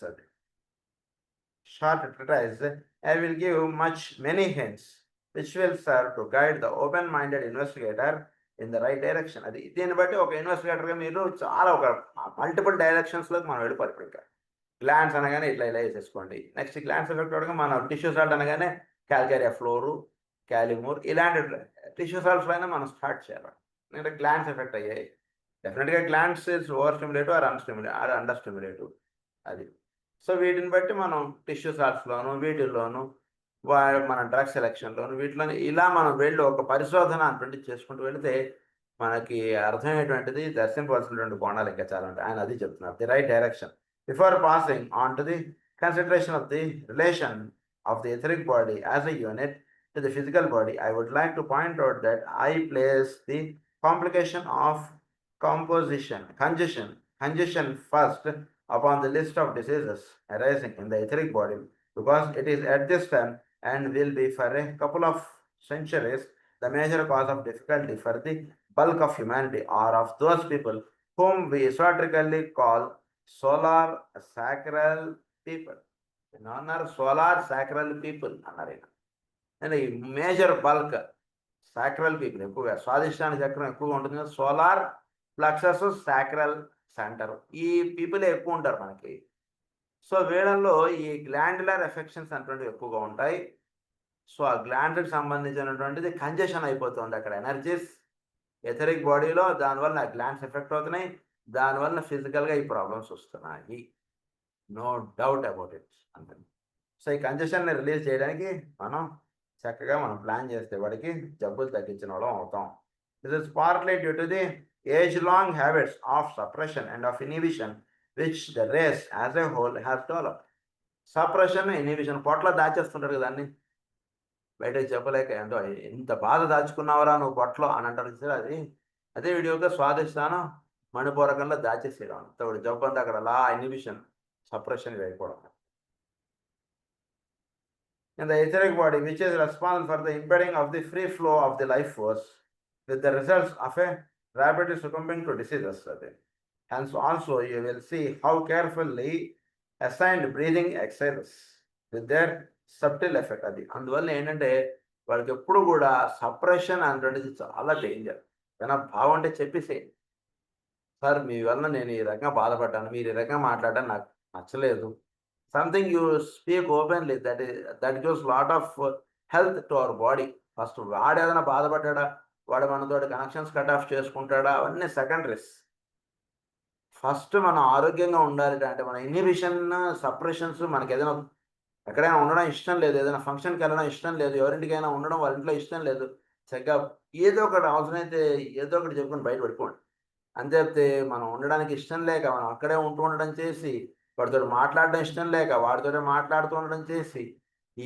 I will give many hints which will serve to guide the open-minded investigator in the right direction. అది దీన్ని బట్టి ఒక ఇన్వెస్టిగేటర్గా మీరు చాలా ఒక మల్టిపుల్ డైరెక్షన్స్లోకి మనం వెళ్ళిపోరు. ఇప్పుడు ఇంకా గ్లాన్స్ అనగానే ఇట్లా ఇలా వేసేసుకోండి. నెక్స్ట్ గ్లాన్స్ ఎఫెక్ట్ అవడం మన టిష్యూ సాల్ట్ అనగానే క్యాల్కేరియా ఫ్లోరు, క్యాలిమూర్ ఇలాంటి టిష్యూ సాల్ట్స్లోనే మనం స్టార్ట్ చేయాలి. ఎందుకంటే గ్లాన్స్ ఎఫెక్ట్ అయ్యాయి. డెఫినెట్గా glands is over stimulative or under stimulative అది. సో వీటిని బట్టి మనం టిష్యూ సాల్ట్స్లోను వీటిల్లోను మన డ్రగ్ సెలెక్షన్లోను వీటిలో ఇలా మనం వెళ్ళి ఒక పరిశోధన అటువంటి చేసుకుంటూ వెళితే మనకి అర్థమయ్యేటువంటిది దర్శింపవలసినటువంటి కోణాలు ఇంకా చాలా ఉంటాయి. ఆయన అది చెప్తున్నారు, the right direction. Before passing on to the consideration of the relation of the etheric body as a unit to the physical body, I would like to point out that I place the complication of congestion first upon the list of diseases arising in the etheric body, because it is at this time and will be for a couple of centuries the major cause of difficulty for the bulk of humanity, or of those people whom we esoterically call solar sacral people. Solar sacral people అన్నారు. And ఈ major bulk sacral people ఎక్కువగా స్వాదిష్టానికి చక్రం ఎక్కువగా ఉంటుంది కదా, solar ప్లక్సస్ sacral centre, ఈ పీపులే ఎక్కువ ఉంటారు మనకి. సో వీళ్ళల్లో ఈ గ్లాండ్యులర్ ఎఫెక్షన్స్ అనేటువంటివి ఎక్కువగా ఉంటాయి. సో ఆ గ్లాండ్కి సంబంధించినటువంటిది కంజెషన్ అయిపోతుంది అక్కడ ఎనర్జీస్ ఎథరిక్ బాడీలో, దానివల్ల ఆ గ్లాండ్స్ ఎఫెక్ట్ అవుతున్నాయి, దానివల్ల ఫిజికల్గా ఈ ప్రాబ్లమ్స్ వస్తున్నాయి. నో డౌట్ అబౌట్ ఇట్ అంతే. సో ఈ కంజెషన్ని రిలీజ్ చేయడానికి చక్కగా మనం ప్లాన్ చేస్తే వాడికి జబ్బులు తగ్గించిన వాళ్ళం అవుతాం. This is partly due to the age long habits of suppression and of inhibition which the race as a whole has developed. Suppression inhibition పొట్ల దాచేస్తుంటారు కదా అన్ని, బయటకు చెప్పలేక ఏంటో ఎంత బాధ దాచుకున్నావరా నువ్వు పొట్టలో అని అంటారు సార్. అదే వీడియోగా స్వాదిస్తాను మణిపూరకంలో దాచేసేయడం అంత జబ్బు అంతా అక్కడ అలా ఇనిబిషన్ సప్రెషన్ అయిపోవడం. In the etheric body, which is responsible for the impeding of the free flow of the life force, with the results of a rapidly succumbing to diseases. Hence, also you will see how carefully assigned breathing exercises with their subtle effect. అది అందువల్ల ఏంటంటే వాళ్ళకి ఎప్పుడు కూడా suppression అనేటువంటిది చాలా danger. ఏదైనా బాగుంటే చెప్పేసి, సార్ మీ వల్ల నేను ఈ రకంగా బాధపడ్డాను, మీరు ఈ రకంగా మాట్లాడడం నాకు నచ్చలేదు, something you speak openly, that gives lot of health to our body. First వాడు ఏదైనా బాధపడ్డా, వాడు మనతో కనెక్షన్స్ కట్ ఆఫ్ చేసుకుంటాడా, అవన్నీ సెకండరీస్. ఫస్ట్ మనం ఆరోగ్యంగా ఉండాలి అంటే మన ఇన్హిబిషన్ సప్రెషన్స్ మనకి ఏదైనా ఎక్కడైనా ఉండడం ఇష్టం లేదు, ఏదైనా ఫంక్షన్కి వెళ్ళడం ఇష్టం లేదు, ఎవరింటికైనా ఉండడం వాళ్ళ ఇంట్లో ఇష్టం లేదు, చక్కగా ఏదో ఒకటి అవసరమైతే ఏదో ఒకటి చెప్పుకొని బయట పెట్టుకోండి. అంతే మనం ఉండడానికి ఇష్టం లేక మనం అక్కడే ఉండడం చేసి, వాడితో మాట్లాడడం ఇష్టం లేక వాడితో మాట్లాడుతూ ఉండడం చేసి,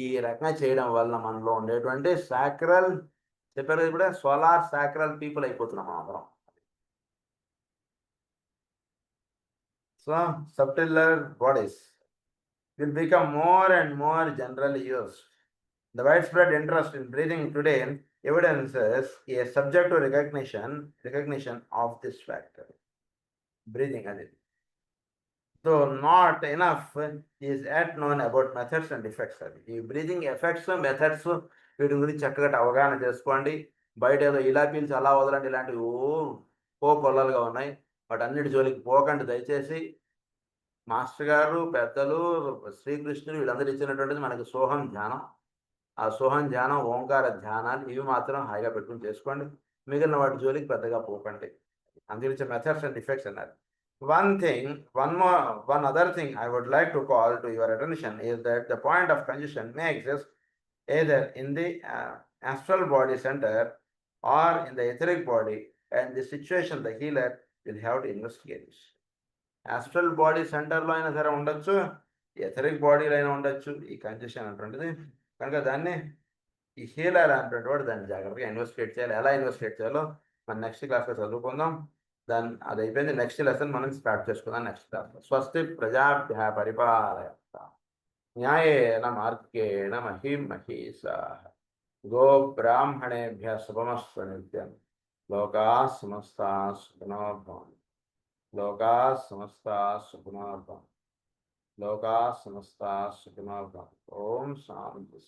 ఈ రకంగా చేయడం వల్ల మనలో ఉండేటువంటి సాక్రల్ చెప్పారు ఇప్పుడు సోలార్ సాక్రల్ పీపుల్ అయిపోతున్నాం అందరం. So subtler bodies will become more and more generally used. The widespread interest in breathing today evidences a subject to recognition of this factor. Breathing అది. So not enough is yet known about methods and effects. ఈ breathing effects methods వీటి గురించి చక్కగా అవగాహన చేసుకోండి. బయట ఏదో ఇలా పీల్చి అలా వదలండి ఇలాంటివి పొలాలుగా ఉన్నాయి, వాటి అన్నిటి జోలికి పోకండి దయచేసి. మాస్టర్ గారు పెద్దలు శ్రీకృష్ణుడు వీళ్ళందరూ ఇచ్చినటువంటిది మనకి సోహం ధ్యానం. ఆ సోహం ధ్యానం ఓంకార ధ్యానాలు ఇవి మాత్రం హాయిగా పెట్టుకుని చేసుకోండి, మిగిలిన వాటి జోలికి పెద్దగా పోకండి. అందుగురించి మెథడ్స్ అండ్ ఎఫెక్ట్స్ అన్నారు. One other thing I would like to call to your attention is that the point of congestion may exist either in the astral body center or in the etheric body, and the situation the healer will have to investigate. Astral body సెంటర్లో అయినా సరే ఉండొచ్చు, etheric బాడీలో అయినా ఉండొచ్చు ఈ congestion అటువంటిది. కనుక దాన్ని ఈ హీలర్ అనేటువంటి వాడు దాన్ని జాగ్రత్తగా ఇన్వెస్టిగేట్ చేయాలి. ఎలా ఇన్వెస్టిగేట్ చేయాలో మనం నెక్స్ట్ క్లాస్లో చదువుకుందాం. అది అయిపోయింది, నెక్స్ట్ లెసన్ మనం స్టార్ట్ చేసుకుందాం నెక్స్ట్ క్లాస్లో. స్వస్తి ప్రజాభ్య పరిపాలయంత న్యాయేన మార్గేణ మహిం మహీషాః గో బ్రాహ్మణేభ్యః శుభమస్తు నిత్యం లోకాః సమస్తాః సుఖినో భవంతు. లోకా సమస్త సుఖినో భవంతు. లోకా సమస్త సుఖినో భవంతు. ఓం శాంతి.